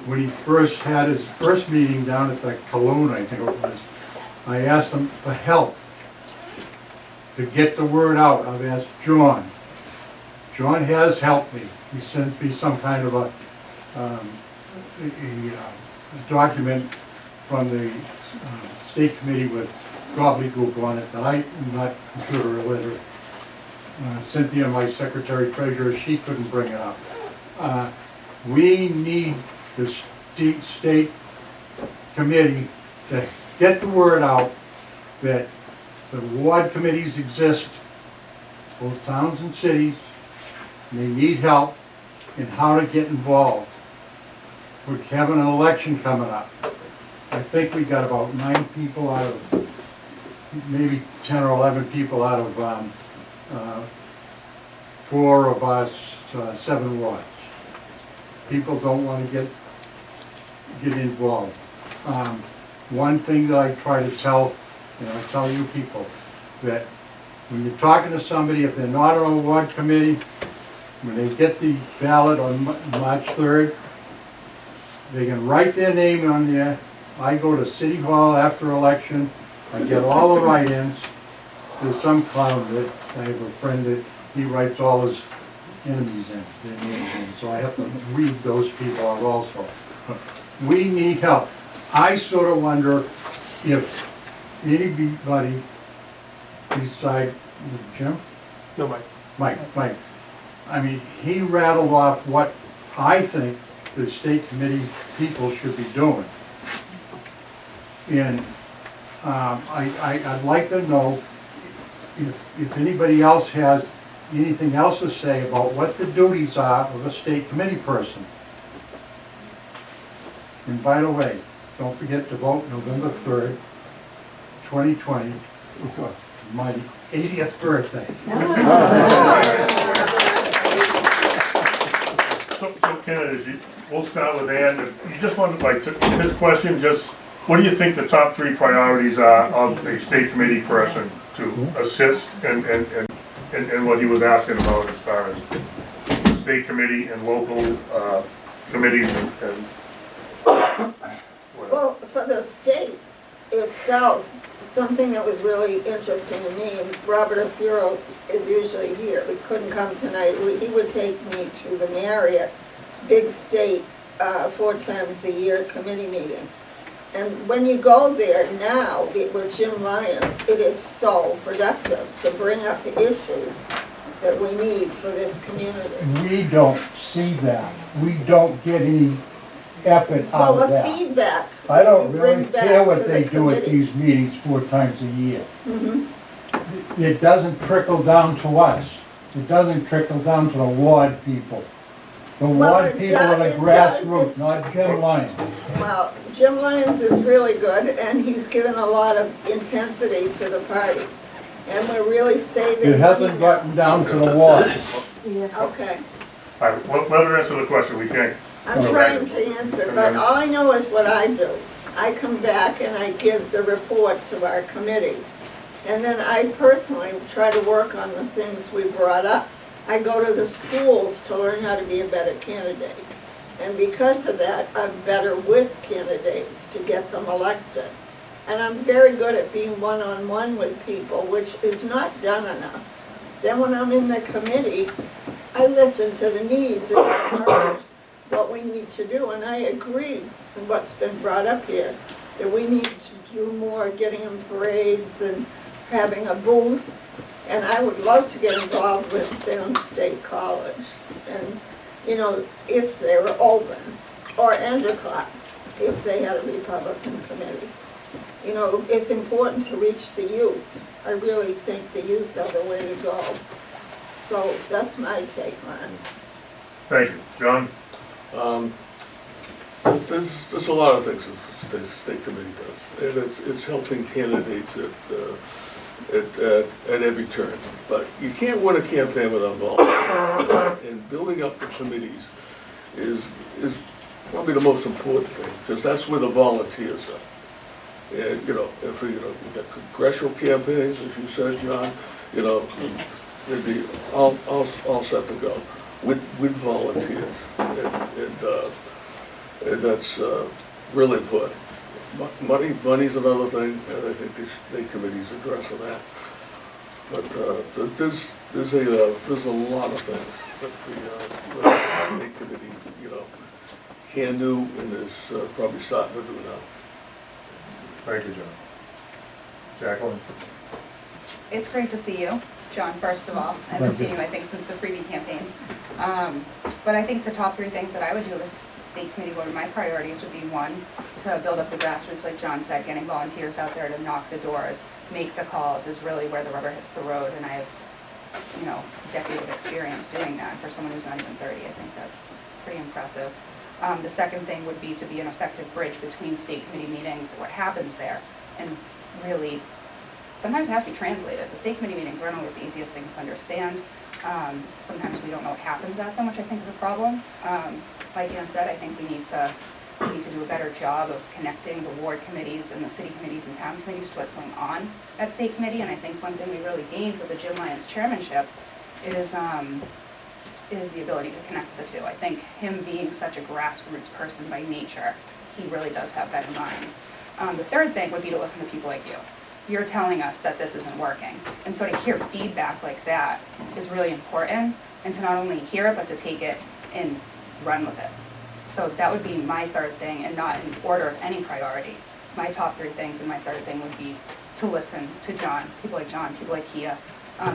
when he first had his first meeting down at the Cologne, I think it was, I asked him for help to get the word out. I've asked John. John has helped me. He sent me some kind of a document from the state committee with gobbledygook on it that I am not computer illiterate. Cynthia, my secretary treasurer, she couldn't bring it up. We need the state committee to get the word out that the ward committees exist, both towns and cities, and they need help in how to get involved. We're having an election coming up. I think we got about 9 people out of, maybe 10 or 11 people out of 4 of us, 7 wards. People don't want to get involved. One thing that I try to tell, and I tell you people, that when you're talking to somebody, if they're not on a ward committee, when they get the ballot on March 3rd, they can write their name on there. I go to City Hall after election, I get all the write-ins. There's some clown that, I have a friend that he writes all his enemies in, their names in, so I have to read those people out also. But we need help. I sort of wonder if anybody beside Jim? No, Mike. Mike. I mean, he rattled off what I think the state committee people should be doing. And I'd like to know if anybody else has anything else to say about what the duties are of a state committee person. And by the way, don't forget to vote November 3rd, 2020, my 80th birthday. So Kennedy, we'll start with Ann. You just wanted, like, his question, just, what do you think the top 3 priorities are of a state committee person to assist and what he was asking about as far as the state committee and local committees and Well, for the state itself, something that was really interesting to me, and Robert Afuro is usually here, he couldn't come tonight, he would take me to the Marriott, big state, 4 times a year committee meeting. And when you go there now, with Jim Lyons, it is so productive to bring up the issues that we need for this community. We don't see that. We don't get any effort out Well, of the that. feedback. I don't we bring really back care to what the they do at committee. these meetings 4 times a year. Mhm. It doesn't trickle down to us. It doesn't trickle down to the ward people. The Well, ward it people are the does- it grassroots, does. not Jim Lyons. Well, Jim Lyons is really good, and he's given a lot of intensity to the party. And we're really saving It hasn't money now. gotten down to the ward. Okay, all right, let her answer the question, we can't. I'm trying to answer, but all I know is what I do. I come back and I give the report to our committees. And then I personally try to work on the things we brought up. I go to the schools to learn how to be a better candidate. And because of that, I'm better with candidates to get them elected. And I'm very good at being one-on-one with people, which is not done enough. Then when I'm in the committee, I listen to the needs and encourage what we need to do. And I agree with what's been brought up here, that we need to do more getting in parades and having a booth. And I would love to get involved with Salem State College. And, you know, if they were open, or Endicott, if they had a Republican committee. You know, it's important to reach the youth. I really think the youth are the way to go. So that's my take on it. Thank you. John? There's a lot of things that the state committee does, and it's helping candidates at every turn. But you can't win a campaign without volunteers. And building up the committees is probably the most important thing, because that's where the volunteers are. And, you know, if we, you know, we got congressional campaigns, as you said, John, you know, they'd be all set to go with volunteers. And that's really important. Money's another thing, and I think the state committee's addressing that. But there's a lot of things that the state committee, you know, can do and is probably starting to do now. Thank you, John. Jacqueline? It's great to see you, John, first of all. I haven't seen you, I think, since the preview campaign. But I think the top three things that I would do as state committee, one of my priorities would be, one, to build up the grassroots, like John said, getting volunteers out there to knock the doors, make the calls is really where the rubber hits the road, and I have, you know, a decade of experience doing that. For someone who's not even 30, I think that's pretty impressive. The second thing would be to be an effective bridge between state committee meetings, what happens there, and really, sometimes it has to be translated. The state committee meetings aren't always the easiest things to understand. Sometimes we don't know what happens at them, which I think is a problem. Like Ann said, I think we need to do a better job of connecting the ward committees and the city committees and town committees to what's going on at state committee. And I think one thing we really gained with the Jim Lyons chairmanship is the ability to connect the two. I think him being such a grassroots person by nature, he really does have that in mind. The third thing would be to listen to people like you. You're telling us that this isn't working. And so to hear feedback like that is really important, and to not only hear it, but to take it and run with it. So that would be my third thing, and not in order of any priority. My top three things and my third thing would be to listen to John, people like Kia,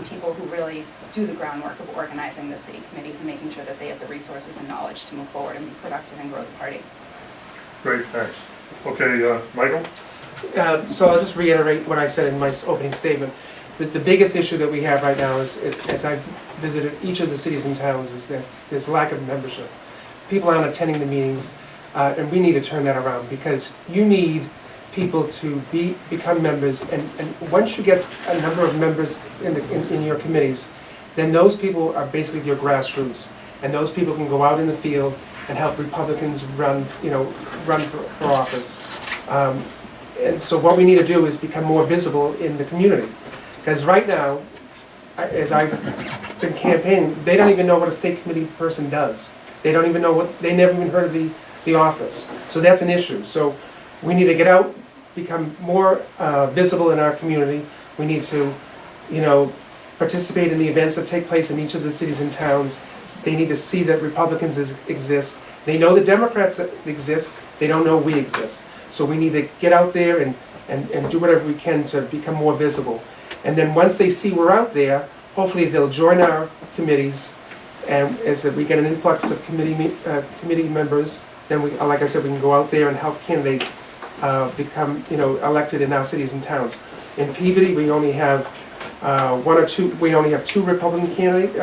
people who really do the groundwork of organizing the city committees and making sure that they have the resources and knowledge to move forward and be productive and grow the party. Great, thanks. Okay, Michael? So I'll just reiterate what I said in my opening statement. The biggest issue that we have right now is, as I've visited each of the cities and towns, is that there's lack of membership. People aren't attending the meetings, and we need to turn that around, because you need people to become members, and once you get a number of members in your committees, then those people are basically your grassroots, and those people can go out in the field and help Republicans run for office. And so what we need to do is become more visible in the community. Because right now, as I've been campaigning, they don't even know what a state committee person does. They don't even know they never even heard of the office. So that's an issue. So we need to get out, become more visible in our community. We need to, you know, participate in the events that take place in each of the cities and towns. They need to see that Republicans exist. They know the Democrats exist. They don't know we exist. So we need to get out there and do whatever we can to become more visible. And then once they see we're out there, hopefully they'll join our committees. And as we get an influx of committee members, then we, like I said, we can go out there and help candidates become, you know, elected in our cities and towns. In Peabody, we only have We only have two Republican candidate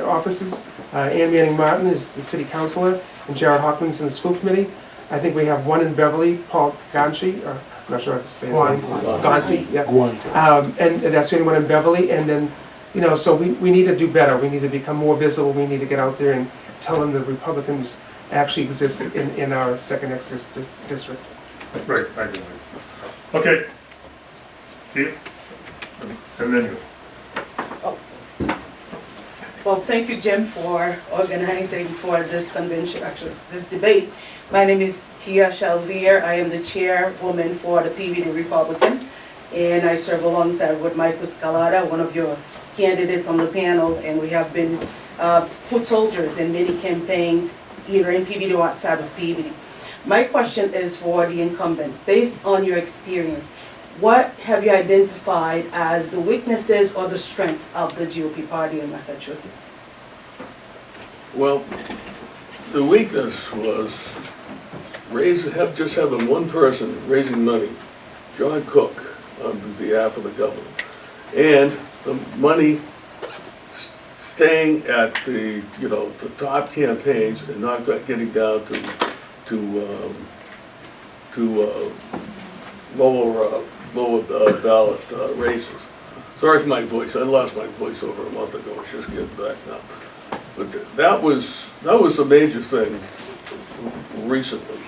offices. Ann Manning Martin is the city councilor, and Jared Hawkins in the school committee. I think we have one in Beverly, Paul Ganchi, or I'm not sure how to say his name. Ganchi, yeah. And that's the only one in Beverly. And then, you know, so we need to do better. We need to become more visible. We need to get out there and tell them that Republicans actually exist in our second district. Great, thank you. Okay. Steve? continue. Well, thank you, Jim, for organizing for this convention, actually, this debate. My name is Kia Shalvier. I am the chairwoman for the PVD Republican, and I serve alongside with Michael Scalata, one of your candidates on the panel, and we have been foot soldiers in many campaigns, either in PVD or outside of PVD. My question is for the incumbent. Based on your experience, what have you identified as the weaknesses or the strengths of the GOP party in Massachusetts? Well, the weakness was just having one person raising money, John Cook, on behalf of the government, and the money staying at the top campaigns and not getting down to lower ballot races. Sorry for my voice. I lost my voice over a month ago. It's just getting back now. But that was the major thing recently.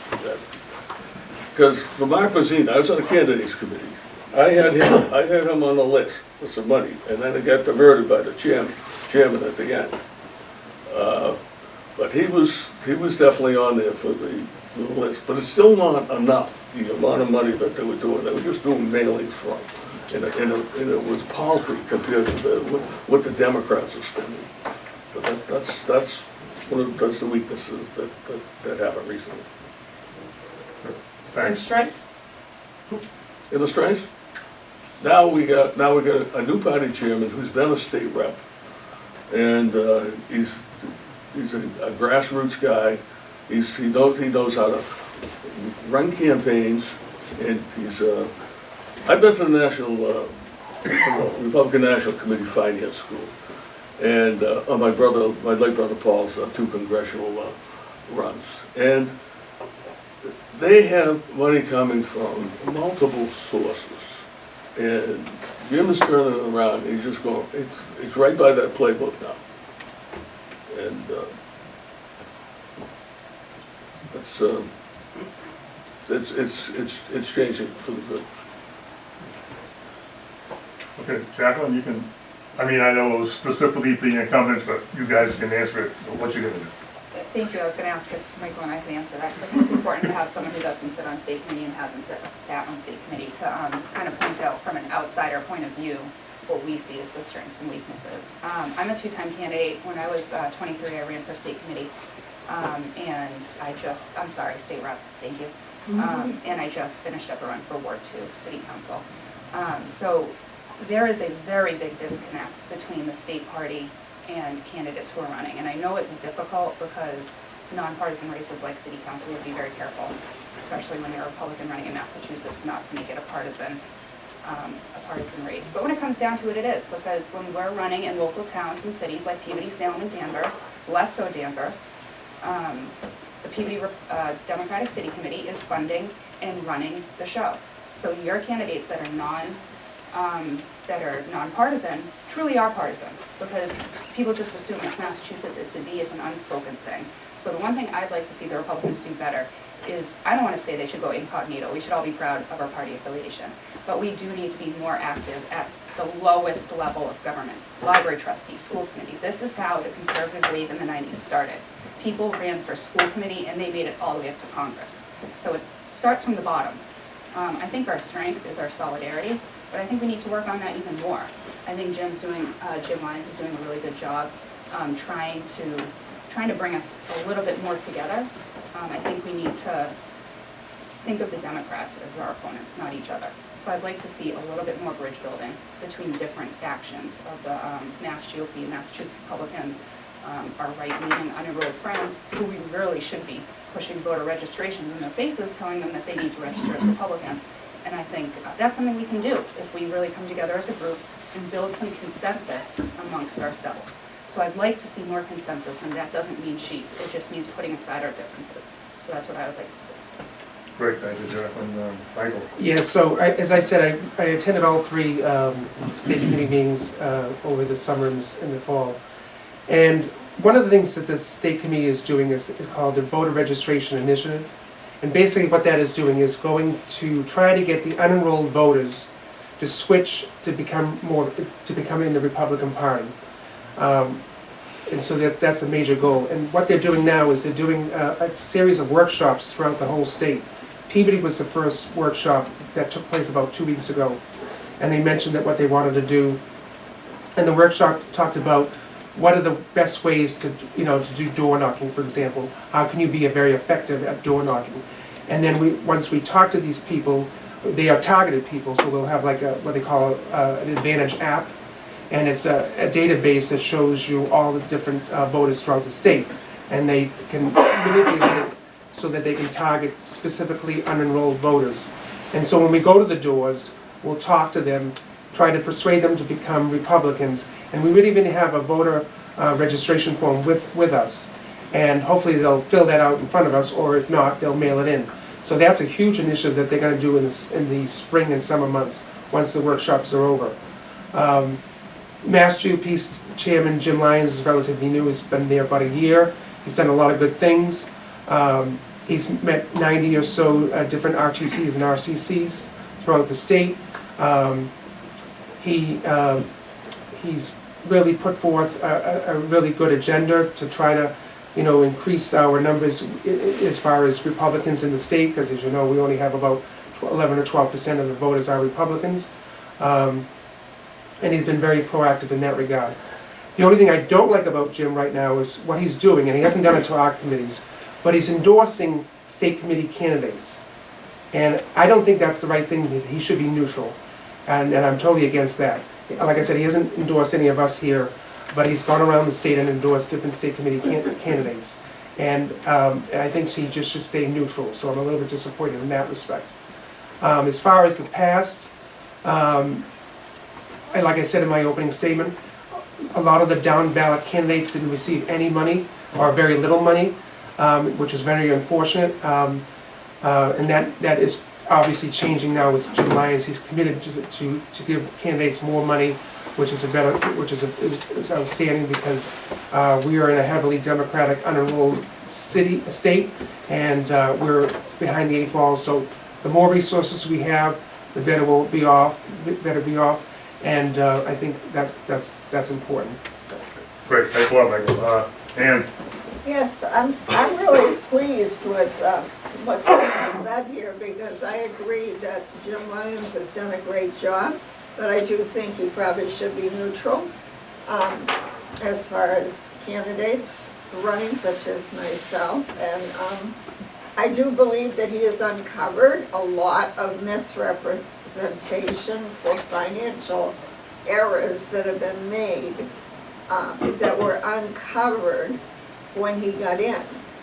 Because for Mark Mazzini, I was on the candidates committee. I had him on the list for some money, and then it got diverted by the chairman at the end. But he was definitely on there for the list. But it's still not enough. The amount of money that they were doing, they were just doing mailings from, and it was paltry compared to what the Democrats are spending. But that's the weaknesses that happened recently. And Thanks. strength? In the strengths, now we got a new party chairman who's been a state rep, and he's a grassroots guy. He knows how to run campaigns, and I've been to the National Republican National Committee Finance School, and on my late brother Paul's 2 congressional runs, and they have money coming from multiple sources, and Jim is turning it around. He's just going. It's right by that playbook now, and it's changing for the good. Okay, Jacqueline, you can, I know it was specifically the incumbents, but you guys can answer it. What you gonna do? Thank you. I was going to ask if Michael and I can answer that, because I think it's important to have someone who doesn't sit on state committee and hasn't sat on state committee to kind of point out from an outsider point of view what we see as the strengths and weaknesses. I'm a 2-time candidate. When I was 23, I ran for state committee, and I'm sorry, state rep, thank you. And I just finished up a run for Ward 2 City Council. So there is a very big disconnect between the state party and candidates who are running. And I know it's difficult because nonpartisan races like city council would be very careful, especially when they're a Republican running in Massachusetts, not to make it a partisan race. But when it comes down to it, it is, because when we're running in local towns and cities like Peabody, Salem, and Danvers, less so Danvers, the Peabody Democratic City Committee is funding and running the show. So your candidates that are nonpartisan truly are partisan, because people just assume it's Massachusetts, it's a D, it's an unspoken thing. So the one thing I'd like to see the Republicans do better is, I don't want to say they should go incognito, we should all be proud of our party affiliation, but we do need to be more active at the lowest level of government. Library trustee, school committee, this is how the conservative wave in the 90s started. People ran for school committee and they made it all the way up to Congress. So it starts from the bottom. I think our strength is our solidarity, but I think we need to work on that even more. I think Jim Lyons is doing a really good job trying to bring us a little bit more together. I think we need to think of the Democrats as our opponents, not each other. So I'd like to see a little bit more bridge building between different factions of the Mass GOP, Massachusetts Republicans, our right-leaning unenrolled friends, who we really should be pushing voter registrations in their faces, telling them that they need to register as Republicans. And I think that's something we can do if we really come together as a group and build some consensus amongst ourselves. So I'd like to see more consensus, and that doesn't mean sheep. It just means putting aside our differences. So that's what I would like to see. Great, thank you, Jacqueline. Michael? Yeah, so as I said, I attended all 3 state committee meetings over the summer and the fall. And one of the things that the state committee is doing is called the Voter Registration Initiative. And basically what that is doing is going to try to get the unenrolled voters to switch to become in the Republican Party. And so that's a major goal. And what they're doing now is they're doing a series of workshops throughout the whole state. Peabody was the first workshop that took place about 2 weeks ago. And they mentioned that what they wanted to do. And the workshop talked about what are the best ways to do door knocking, for example. How can you be very effective at door knocking? And then once we talk to these people, they are targeted people, so we'll have like what they call an Advantage app. And it's a database that shows you all the different voters throughout the state. And they can manipulate it so that they can target specifically unenrolled voters. And so when we go to the doors, we'll talk to them, try to persuade them to become Republicans. And we really even have a voter registration form with us. And hopefully they'll fill that out in front of us, or if not, they'll mail it in. So that's a huge initiative that they're going to do in the spring and summer months, once the workshops are over. Mass GOP Chairman Jim Lyons is relatively new. He's been there about a year. He's done a lot of good things. He's met 90 or so different RTCs and RCCs throughout the state. He's really put forth a really good agenda to try to increase our numbers as far as Republicans in the state, because as you know, we only have about 11 or 12% of the voters are Republicans. And he's been very proactive in that regard. The only thing I don't like about Jim right now is what he's doing, and he hasn't done it to our committees, but he's endorsing state committee candidates. And I don't think that's the right thing. He should be neutral, and I'm totally against that. Like I said, he hasn't endorsed any of us here, but he's gone around the state and endorsed different state committee candidates. And I think he just should stay neutral, so I'm a little bit disappointed in that respect. As far as the past, and like I said in my opening statement, a lot of the down ballot candidates didn't receive any money or very little money, which is very unfortunate. And that is obviously changing now with Jim Lyons. He's committed to give candidates more money, which is is outstanding, because we are in a heavily Democratic unenrolled state, and we're behind the 8 ball. So the more resources we have, the better we'll be off. And I think that's important. Great, thanks a lot, Michael. Ann? Yes, I'm really pleased with what's been said here, because I agree that Jim Lyons has done a great job, but I do think he probably should be neutral as far as candidates running, such as myself. And I do believe that he has uncovered a lot of misrepresentation for financial errors that have been made that were uncovered when he got in.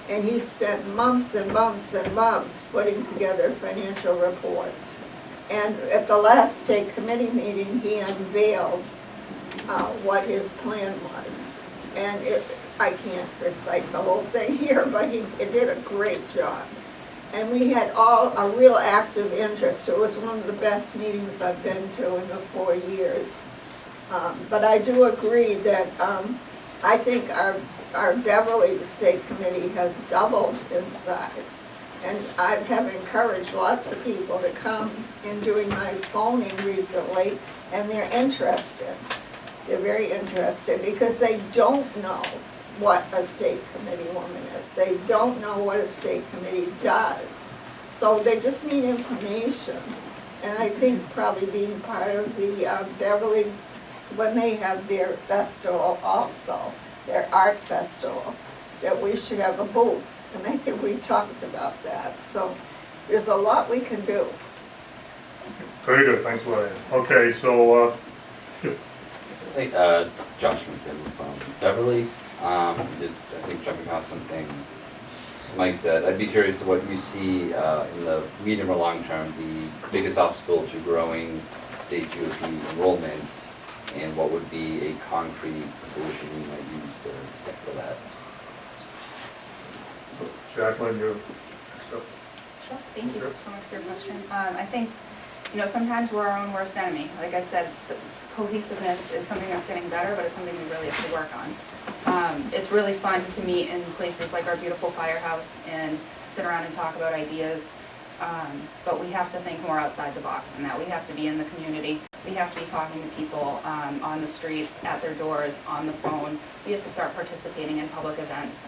And he spent months and months and months putting together financial reports. And at the last state committee meeting, he unveiled what his plan was. And I can't recite the whole thing here, but he did a great job. And we had all a real active interest. It was one of the best meetings I've been to in the 4 years. But I do agree that I think our Beverly State Committee has doubled in size. And I have encouraged lots of people to come in doing my phoning recently, and they're interested. They're very interested because they don't know what a state committee woman is. They don't know what a state committee does. So they just need information. And I think probably being part of the Beverly, when they have their festival also, their art festival, that we should have a booth. And I think we talked about that. So there's a lot we can do. Very good, thanks a lot, Ann. Okay, so, Hey, Josh McKim from Beverly. Just, I think jumping off something Mike said, I'd be curious to what you see in the medium or long term, the biggest obstacle to growing state GOP enrollments, and what would be a concrete solution you might use to get for that. Jacqueline, you. Sure, thank you so much for your question. I think, sometimes we're our own worst enemy. Like I said, cohesiveness is something that's getting better, but it's something we really have to work on. It's really fun to meet in places like our beautiful firehouse and sit around and talk about ideas. But we have to think more outside the box than that. We have to be in the community. We have to be talking to people on the streets, at their doors, on the phone. We have to start participating in public events.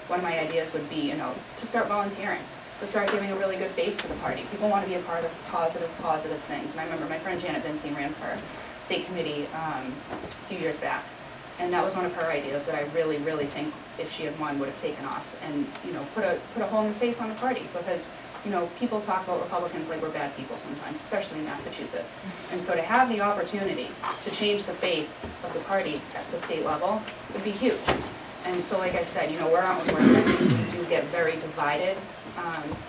One of my ideas would be, to start volunteering, to start giving a really good face to the party. People want to be a part of positive things. And I remember my friend Janet Vincey ran for state committee a few years back. And that was one of her ideas that I really, really think if she had won would have taken off and, put a whole new face on the party because, people talk about Republicans like we're bad people sometimes, especially in Massachusetts. And so to have the opportunity to change the face of the party at the state level would be huge. And so like I said, we're out in Morose, we do get very divided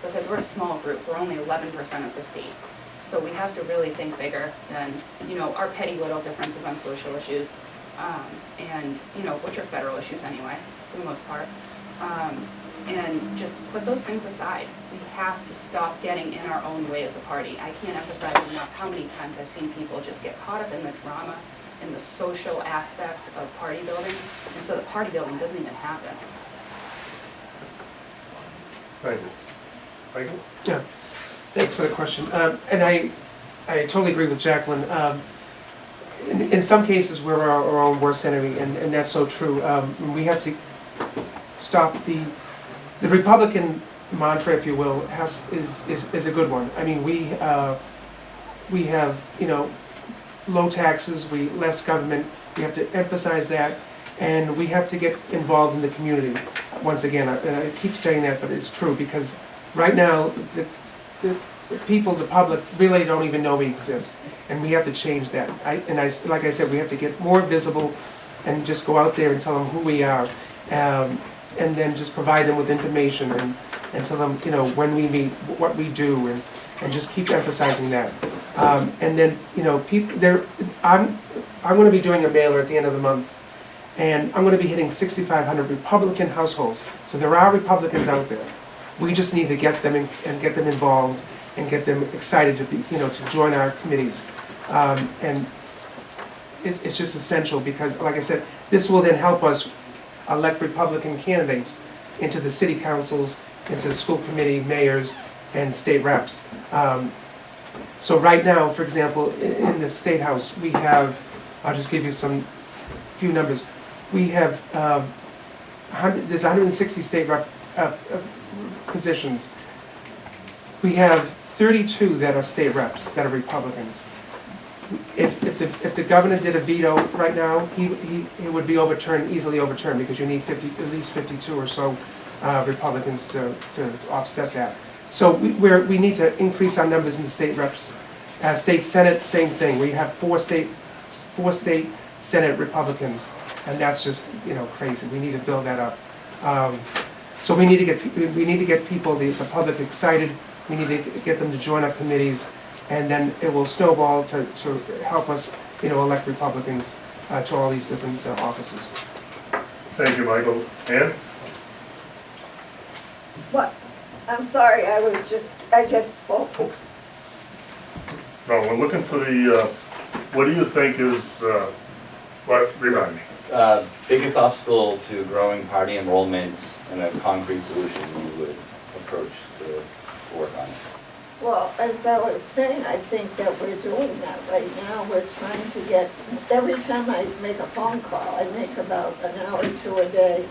because we're a small group. We're only 11% of the state. So we have to really think bigger than, our petty little differences on social issues. And, which are federal issues anyway, for the most part. And just put those things aside. We have to stop getting in our own way as a party. I can't emphasize enough how many times I've seen people just get caught up in the drama, in the social aspect of party building, and so the party building doesn't even happen. Thank you. Michael? Yeah, thanks for the question. And I totally agree with Jacqueline. In some cases, we're our own worst enemy, and that's so true. We have to stop the Republican mantra, if you will, is a good one. I mean, we have low taxes, less government. We have to emphasize that, and we have to get involved in the community. Once again, I keep saying that, but it's true because right now the people, the public, really don't even know we exist, and we have to change that. Like I said, we have to get more visible and just go out there and tell them who we are, and then just provide them with information and tell them, when we meet, what we do, and just keep emphasizing that. And then, people, I'm going to be doing a mailer at the end of the month, and I'm going to be hitting 6,500 Republican households. So there are Republicans out there. We just need to get them and get them involved and get them excited to be, to join our committees. And it's just essential because, like I said, this will then help us elect Republican candidates into the city councils, into the school committee, mayors, and state reps. So right now, for example, in the State House, we have, I'll just give you few numbers. We have, there's 160 state rep positions. We have 32 that are state reps, that are Republicans. If the governor did a veto right now, he would be easily overturned, because you need at least 52 or so Republicans to offset that. So we need to increase our numbers in the state reps. State Senate, same thing. We have four state Senate Republicans, and that's just crazy. We need to build that up. So we need to get people, the public, excited. We need to get them to join our committees, and then it will snowball to help us, elect Republicans to all these different offices. Thank you, Michael. Ann? What? I'm sorry, I just spoke. No, we're looking for what do you think is, remind me? Biggest obstacle to growing party enrollment and a concrete solution you would approach to work on it? Well, as I was saying, I think that we're doing that right now. We're trying to get, every time I make a phone call, I make about an hour or two a day,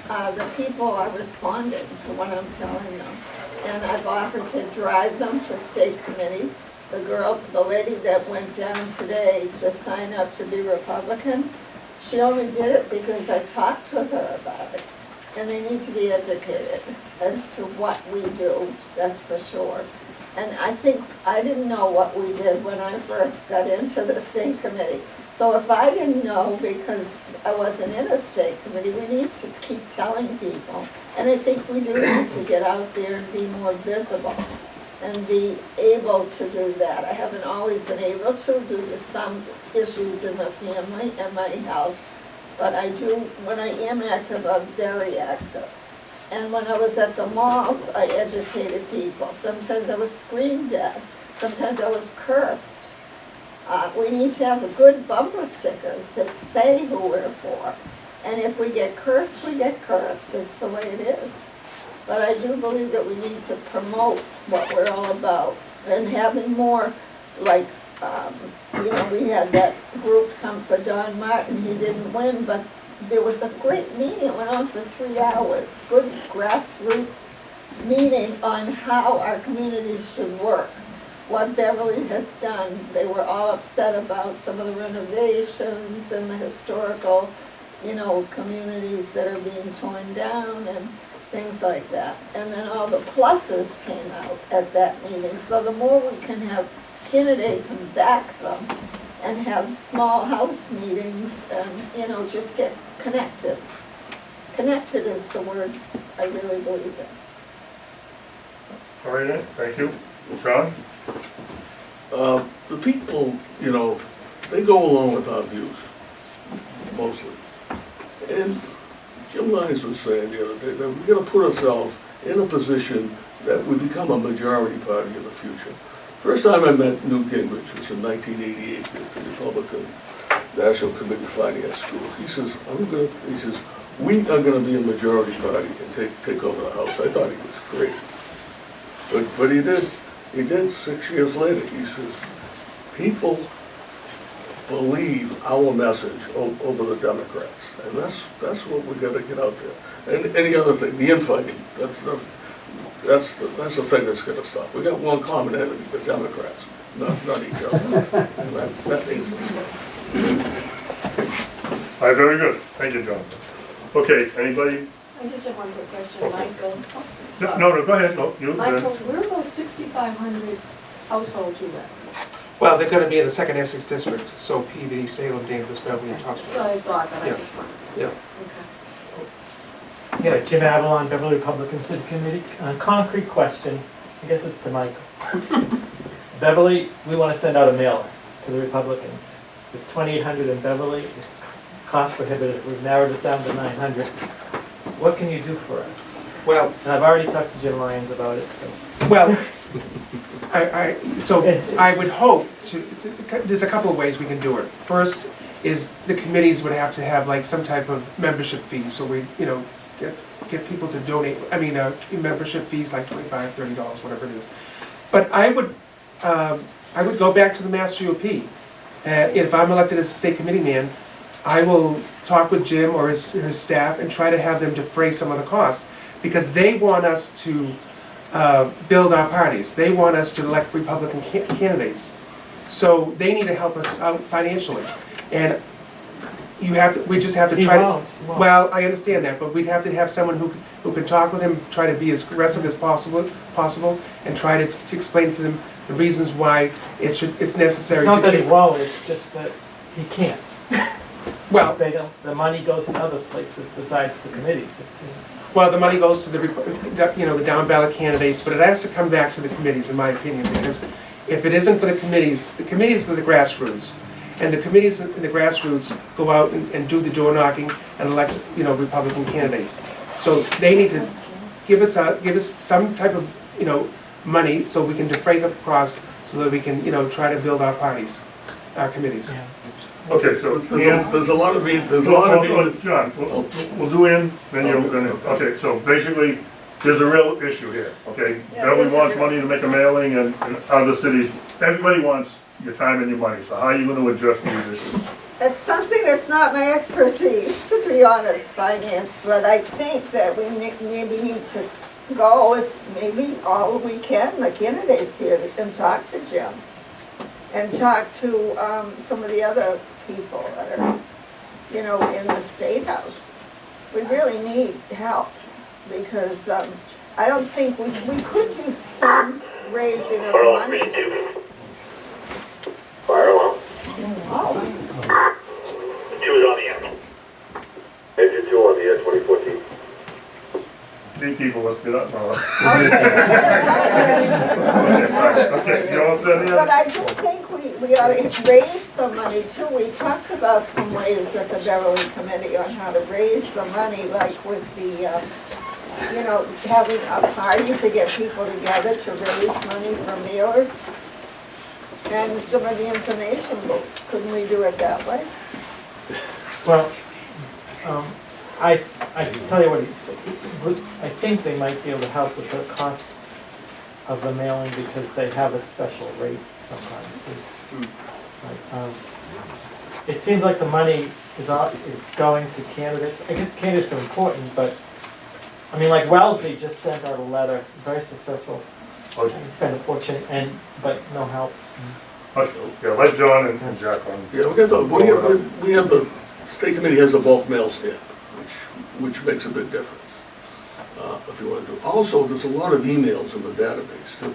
the people are responding to what I'm telling them. And I've offered to drive them to state committee. The lady that went down today to sign up to be Republican, she only did it because I talked to her about it. And they need to be educated as to what we do, that's for sure. And I think, I didn't know what we did when I first got into the state committee. So if I didn't know because I wasn't in a state committee, we need to keep telling people. And I think we do need to get out there and be more visible and be able to do that. I haven't always been able to due to some issues in the family and my health. But I do, when I am active, I'm very active. And when I was at the malls, I educated people. Sometimes I was screamed at. Sometimes I was cursed. We need to have good bumper stickers that say who we're for. And if we get cursed, we get cursed. It's the way it is. But I do believe that we need to promote what we're all about and having more, like, we had that group come for Don Martin, he didn't win, but there was a great meeting, it went on for 3 hours, good grassroots meeting on how our communities should work, what Beverly has done. They were all upset about some of the renovations and the historical, communities that are being torn down and things like that. And then all the pluses came out at that meeting. So the more we can have candidates and back them and have small house meetings and, just get connected. Connected is the word I really believe in. All right, then, thank you. Sean? The people, they go along with our views, mostly. And Jim Lyons was saying the other day that we're gonna put ourselves in a position that we become a majority party in the future. First time I met Newt Gingrich was in 1988 at the Republican National Committee Finance School. He says, we are gonna be a majority party and take over the House. I thought he was crazy. But he did 6 years later. He says, people believe our message over the Democrats. And that's what we gotta get out there. And any other thing, the infighting, that's the thing that's gonna stop. We got one common enemy, the Democrats, not each other. And that needs to stop. All right, very good. Thank you, John. Okay, anybody? I just have one quick question, Okay. Michael. No, go ahead. No, you. Michael, where are those 6,500 households you rep? Well, they're gonna be in the second Essex district, so PV, Salem, Danvers, Beverly, and That's Topsfield. what I thought, but I Yeah. just wanted to. Yeah. Okay. Yeah, Jim Avalon, Beverly Republican City Committee. Concrete question, I guess it's to Michael. Beverly, we want to send out a mailer to the Republicans. It's 2,800 in Beverly, it's cost prohibitive, we've narrowed it down to 900. What can you do for us? Well, And I've already talked to Jim Lyons about it, so. well, I would hope there's a couple of ways we can do it. First is the committees would have to have like some type of membership fee, so we, get people to donate, membership fees like $25, $30, whatever it is. But I would go back to the Mass GOP. If I'm elected as a state committee man, I will talk with Jim or his staff and try to have them defray some of the costs, because they want us to build our parties. They want us to elect Republican candidates. So they need to help us out financially. And we just have to try to. He won't. Well, I understand that, but we'd have to have someone who can talk with him, try to be as aggressive as possible, and try to explain to them the reasons why it's necessary It's not that he to. won't, it's just that he can't. Well, The money goes to other places besides the committees. well, the money goes to the down ballot candidates, but it has to come back to the committees, in my opinion, because if it isn't for the committees are the grassroots. And the committees in the grassroots go out and do the door knocking and elect, Republican candidates. So they need to give us some type of, money so we can defray the costs, so that we can, try to build our parties, our committees. Yeah. Okay, so Ian. There's a lot of John, we'll do Ian, then you're gonna, okay, so basically, there's a real issue here, okay? Yeah, Beverly there's a wants real- money to make a mailing, and other cities, everybody wants your time and your money, so how are you gonna address these issues? It's something that's not my expertise, to be honest, finance, but I think that we maybe need to go as maybe all we can, the candidates here, and talk to Jim. And talk to some of the other people that are, in the State House. We really need help, because I don't think we could use some raising of money. Fire alarm. Oh. 2 is on the air. Engine 2 on the air, 2014. People, let's get up now. Okay. Okay, you all set here? But I just think we ought to raise some money too. We talked about some ways at the Beverly Committee on how to raise some money, like with the, having a party to get people together to raise money for meals. And some of the information books, couldn't we do it that way? Well, I can tell you what I think they might be able to help with the cost of the mailing because they have a special rate sometimes. It seems like the money is going to candidates. I guess candidates are important, but, I mean, like Wellesley just sent out a letter, very successful. Okay. Spent a fortune, but no help. Okay, yeah, let John and Jacqueline. Yeah, we have the state committee has a bulk mail stamp, which makes a big difference, if you want to do. Also, there's a lot of emails in the database too,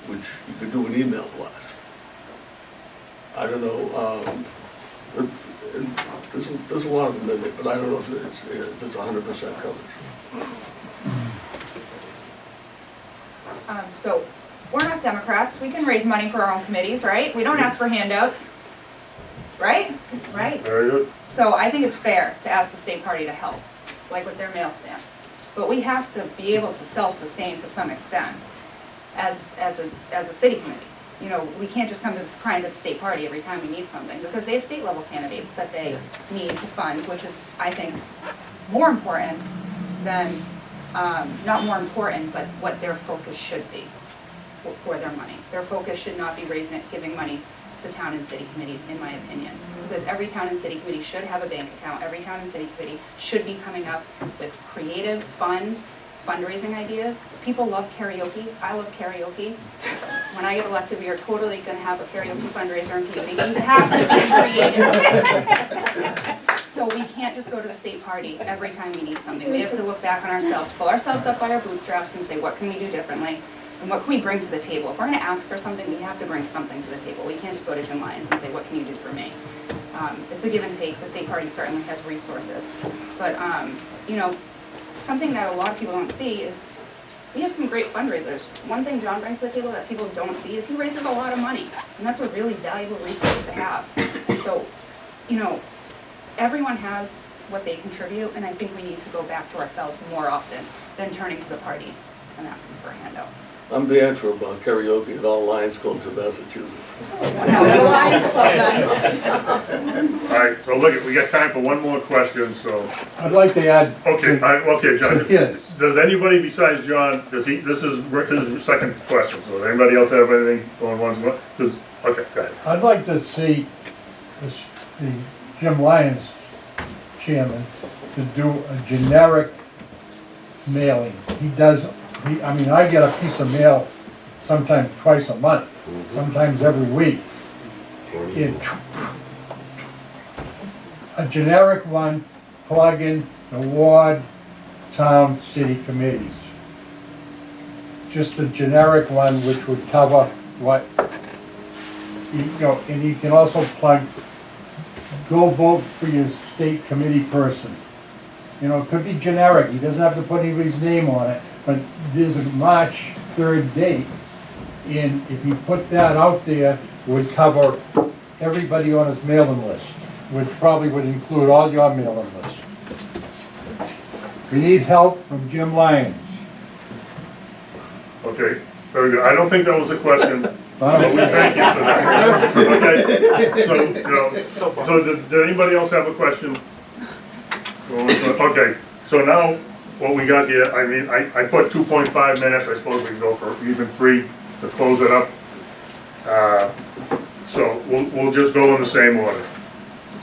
which you could do an email blast. I don't know, there's a lot of them in there, but I don't know if it's 100% coverage. So, we're not Democrats, we can raise money for our own committees, right? We don't ask for handouts, right? Right. Very good. So I think it's fair to ask the state party to help, like with their mail stamp. But we have to be able to self-sustain to some extent as a city committee. You know, we can't just come to this crying to the state party every time we need something, because they have state level candidates that they need to fund, which is, I think, more important than, not more important, but what their focus should be for their money. Their focus should not be giving money to town and city committees, in my opinion. Because every town and city committee should have a bank account. Every town and city committee should be coming up with creative, fun, fundraising ideas. People love karaoke. I love karaoke. When I get elected, we are totally going to have a karaoke fundraiser in Peabody. We have to be creative. So we can't just go to the state party every time we need something. We have to look back on ourselves, pull ourselves up by our bootstraps and say, what can we do differently? And what can we bring to the table? If we're going to ask for something, we have to bring something to the table. We can't just go to Jim Lyons and say, what can you do for me? It's a give and take. The state party certainly has resources. But, you know, something that a lot of people don't see is we have some great fundraisers. One thing John brings to the table that people don't see is he raises a lot of money. And that's a really valuable resource to have. And so, you know, everyone has what they contribute, and I think we need to go back to ourselves more often than turning to the party and asking for a handout. I'm banned for karaoke at all Lions clubs in Massachusetts. No Lions Club then. All right, so look, we got time for one more question, so. I'd like to add. Okay, okay, John. Yes. Does anybody besides John, this is his second question, so does anybody else have anything going once more? Okay, go ahead. I'd like to see the Jim Lyons chairman to do a generic mailing. He does, I mean, I get a piece of mail sometimes twice a month, sometimes every week. A generic one, plug in the ward, town, city committees. Just a generic one which would cover what, you know, and you can also plug, go vote for your state committee person. You know, it could be generic, he doesn't have to put anybody's name on it, but there's a March 3rd date, and if you put that out there, it would cover everybody on his mailing list, which probably would include all your mailing lists. We need help from Jim Lyons. Okay, very good. I don't think that was a question, but we thank you for that. Okay, so, you know, so did anybody else have a question? Okay, so now what we got here, I mean, I put 2.5 minutes, I suppose we can go for even 3 to close it up. So we'll just go in the same order.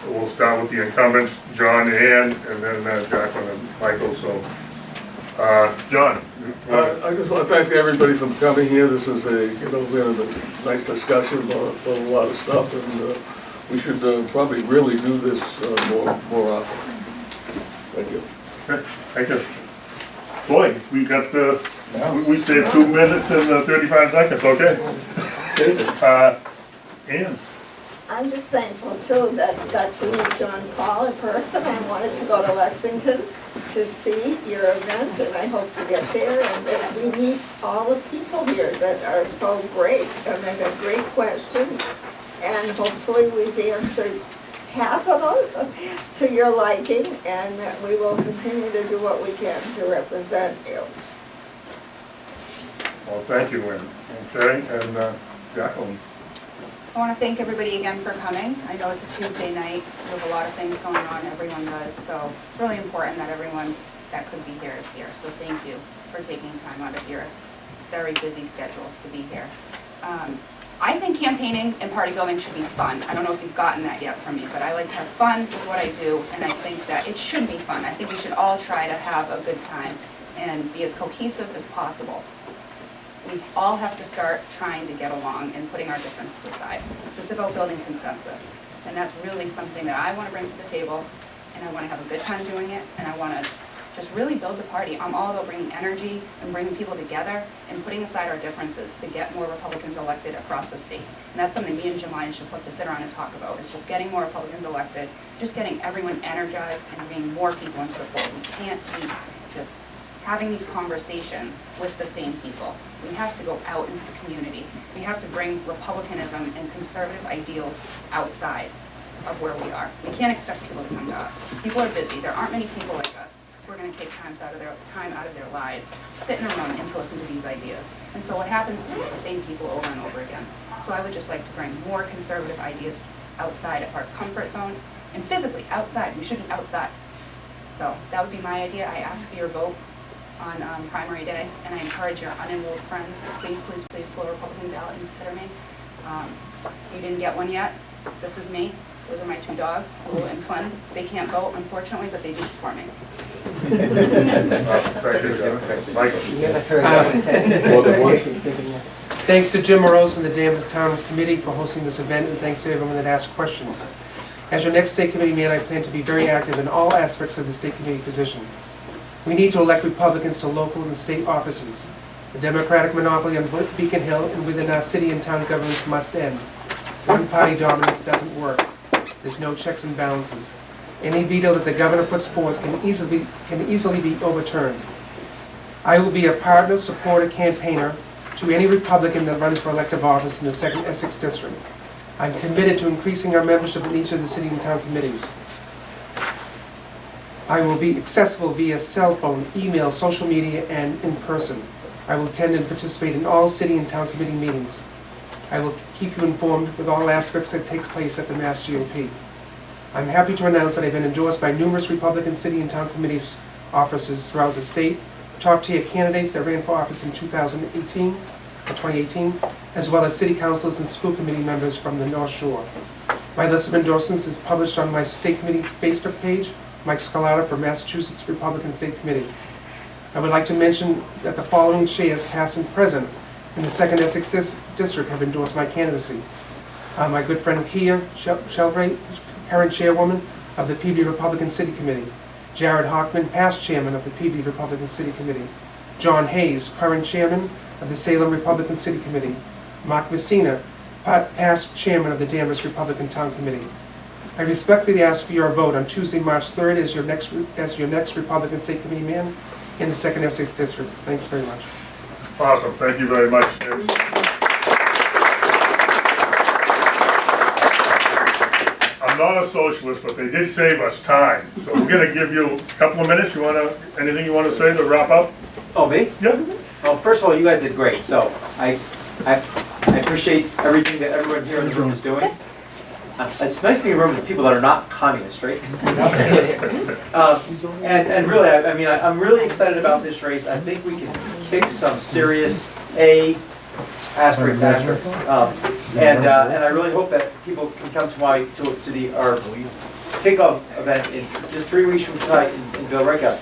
We'll start with the incumbents, John and Ann, and then Jacqueline and Michael, so. John. I just want to thank everybody for coming here. This is we had a nice discussion about a lot of stuff, and we should probably really do this more often. Thank you. Okay, thank you. Boy, we got we saved 2 minutes and 35 seconds, okay? Ann. I'm just thankful too that I got to meet John Paul in person. I wanted to go to Lexington to see your event, and I hope to get there and that we meet all the people here that are so great, and they've got great questions, and hopefully we've answered half of them to your liking, and that we will continue to do what we can to represent you. Well, thank you, Ann. Okay, and Jacqueline. I want to thank everybody again for coming. I know it's a Tuesday night, we have a lot of things going on, everyone does, so it's really important that everyone that could be here is here. So thank you for taking time out of your very busy schedules to be here. I think campaigning and party building should be fun. I don't know if you've gotten that yet from me, but I like to have fun with what I do, and I think that it should be fun. I think we should all try to have a good time and be as cohesive as possible. We all have to start trying to get along and putting our differences aside. So it's about building consensus. And that's really something that I want to bring to the table, and I want to have a good time doing it, and I want to just really build the party. I'm all about bringing energy and bringing people together and putting aside our differences to get more Republicans elected across the state. And that's something me and Jim Lyons just love to sit around and talk about, is just getting more Republicans elected, just getting everyone energized and bringing more people into the fold. We can't keep just having these conversations with the same people. We have to go out into the community. We have to bring Republicanism and conservative ideals outside of where we are. We can't expect people to come to us. People are busy. There aren't many people like us who are going to take time out of their lives, sit in a room and to listen to these ideas. And so what happens is you get the same people over and over again. So I would just like to bring more conservative ideas outside of our comfort zone and physically outside. We should be outside. So that would be my idea. I ask for your vote on primary day, and I encourage your unenrolled friends to please, please, please pull a Republican ballot and consider me. You didn't get one yet. This is me. Those are my two dogs, Blue and Fun. They can't vote, unfortunately, but they do support me. Thanks to Jim Morose and the Danvers Town Committee for hosting this event, and thanks to everyone that asked questions. As your next state committee man, I plan to be very active in all aspects of the state committee position. We need to elect Republicans to local and state offices. The Democratic monopoly on Beacon Hill and within our city and town governments must end. One-party dominance doesn't work. There's no checks and balances. Any veto that the governor puts forth can easily be overturned. I will be a partner, supporter, campaigner to any Republican that runs for elective office in the 2nd Essex District. I'm committed to increasing our membership in each of the city and town committees. I will be accessible via cell phone, email, social media, and in person. I will attend and participate in all city and town committee meetings. I will keep you informed with all aspects that takes place at the Mass GOP. I'm happy to announce that I've been endorsed by numerous Republican city and town committees offices throughout the state, top-tier candidates that ran for office in 2018, as well as city councilors and school committee members from the North Shore. My list of endorsements is published on my state committee Facebook page, Mike Scalata for Massachusetts Republican State Committee. I would like to mention that the following chairs, past and present, in the 2nd Essex District have endorsed my candidacy. My good friend Kia Shelby, current chairwoman of the PB Republican City Committee. Jared Hockman, past chairman of the PB Republican City Committee. John Hayes, current chairman of the Salem Republican City Committee. Mark Messina, past chairman of the Danvers Republican Town Committee. I respectfully ask for your vote on Tuesday, March 3rd as your next Republican State Committee man in the 2nd Essex District. Thanks very much. Awesome, thank you very much. I'm not a socialist, but they did save us time. So we're gonna give you a couple of minutes. Anything you wanna say to wrap up? Oh, me? Yeah. Well, first of all, you guys did great, so I appreciate everything that everyone here in the room is doing. It's nice to be in a room with people that are not communists, right? And really, I mean, I'm really excited about this race. I think we can kick some serious asterisk. And I really hope that people can come to our kickoff event in just 3 weeks from tonight in Billerica.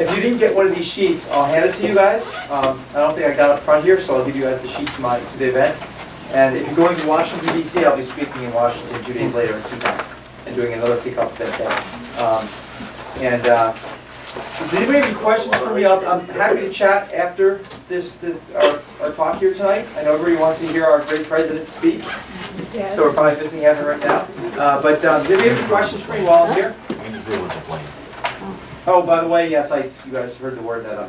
If you didn't get one of these sheets, I'll hand it to you guys. I don't think I got it up front here, so I'll give you guys the sheet to the event. And if you're going to Washington, D.C., I'll be speaking in Washington 2 days later in Seatown and doing another kickoff event there. Does anybody have any questions for me? I'm happy to chat after our talk here tonight. I know everybody wants to hear our great president speak, so we're probably missing out right now. But does anybody have any questions for me while I'm here? Oh, by the way, yes, you guys heard the word that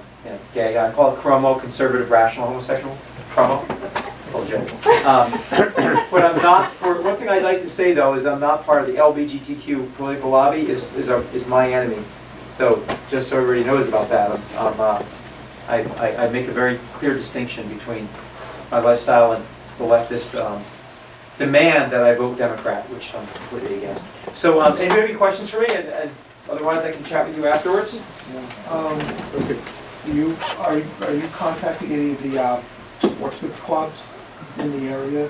gay. I call it chromo, conservative, rational, homosexual. Chromo. But I'm not. For one thing I'd like to say though is I'm not part of the LGBTQ political lobby. Is my enemy. So just so everybody knows about that, I make a very clear distinction between my lifestyle and the leftist demand that I vote Democrat, which I'm completely against. So, anybody have any questions for me? And otherwise, I can chat with you afterwards. Are you contacting any of the sportsman's clubs in the area?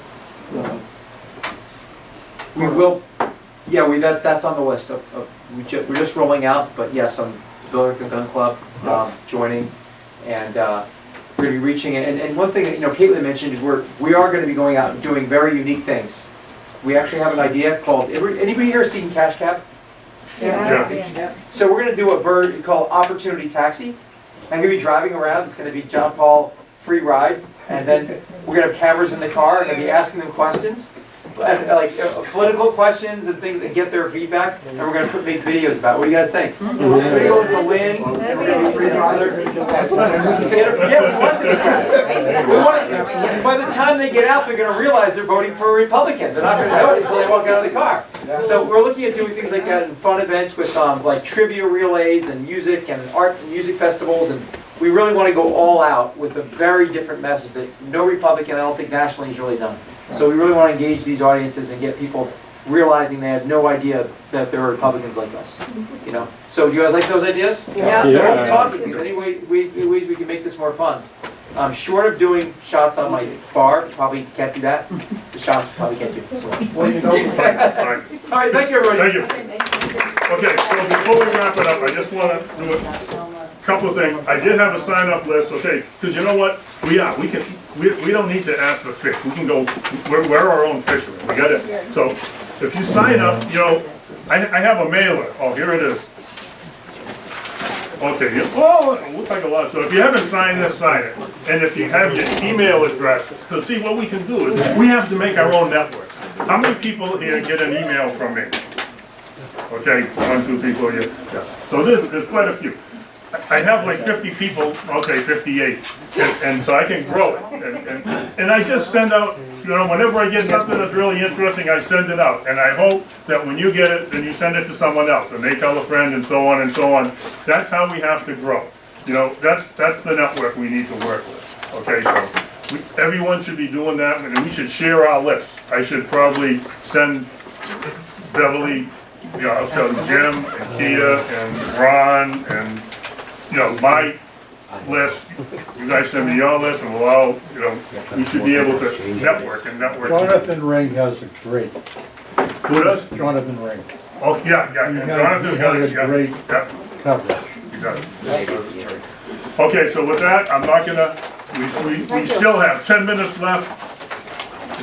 We will, yeah, that's on the list we're just rolling out, but yes, I'm Billericay Gun Club, joining, and we're gonna be reaching, and one thing that, Caitlin mentioned, is we are gonna be going out and doing very unique things. We actually have an idea called, anybody here seen Cash Cab? Yeah. So we're gonna do a bird called Opportunity Taxi. I'm gonna be driving around, it's gonna be John Paul free ride, and then we're gonna have cameras in the car, and gonna be asking them questions. And political questions and things, and get their feedback, and we're gonna make videos about it. What do you guys think? We're gonna go to Lynn, we're gonna be free father. Yeah, we want to be friends. By the time they get out, they're gonna realize they're voting for a Republican. They're not gonna know it until they walk out of the car. So we're looking at doing things like that in fun events with like trivia relays and music and art and music festivals, and we really want to go all out with a very different message that no Republican, I don't think nationally, has really done. So we really want to engage these audiences and get people realizing they had no idea that there are Republicans like us. So do you guys like those ideas? Yeah. So we'll talk to you. Any ways we can make this more fun. Short of doing shots on my bar, probably can't do that. The shots probably can't do. So. Well, All right, thank you, everybody. Thank you. Okay, so before we wrap it up, I just want to do a couple of things. I did have a sign-up list, okay, because you know what? We don't need to ask for fish. We can go, we're our own fishermen. We got it. So if you sign up, I have a mailer. Oh, here it is. Okay, it looks like a lot. So if you haven't signed this, sign it. And if you have your email address, because see, what we can do is, we have to make our own networks. How many people here get an email from me? Okay, 1, 2 people here. Yeah. So there's quite a few. I have like 50 people, okay, 58, and so I can grow it. And I just send out, whenever I get something that's really interesting, I send it out. And I hope that when you get it, then you send it to someone else, and they tell a friend, and so on and so on. That's how we have to grow. That's the network we need to work with. Okay, so everyone should be doing that, and we should share our lists. I should probably send Beverly, I'll send Jim, and Kia, and Ron, and my list, you guys send me your list, and we'll all, we should be able to network and network. Jonathan Ring has a great. Who does? Jonathan Ring. Oh, yeah, and Jonathan has a great coverage. He does. Okay, so with that, I'm not gonna, we still have 10 minutes left.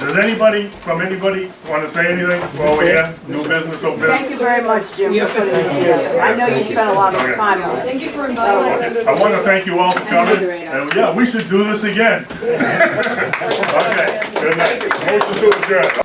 Does anybody want to say anything while we're here? New business, old business? Thank you very much, Jim, for putting this together. I know you spent a lot of time on it. Thank you for inviting us. I want to thank you all for coming, and yeah, we should do this again. Okay, good night. Motion to adjourn.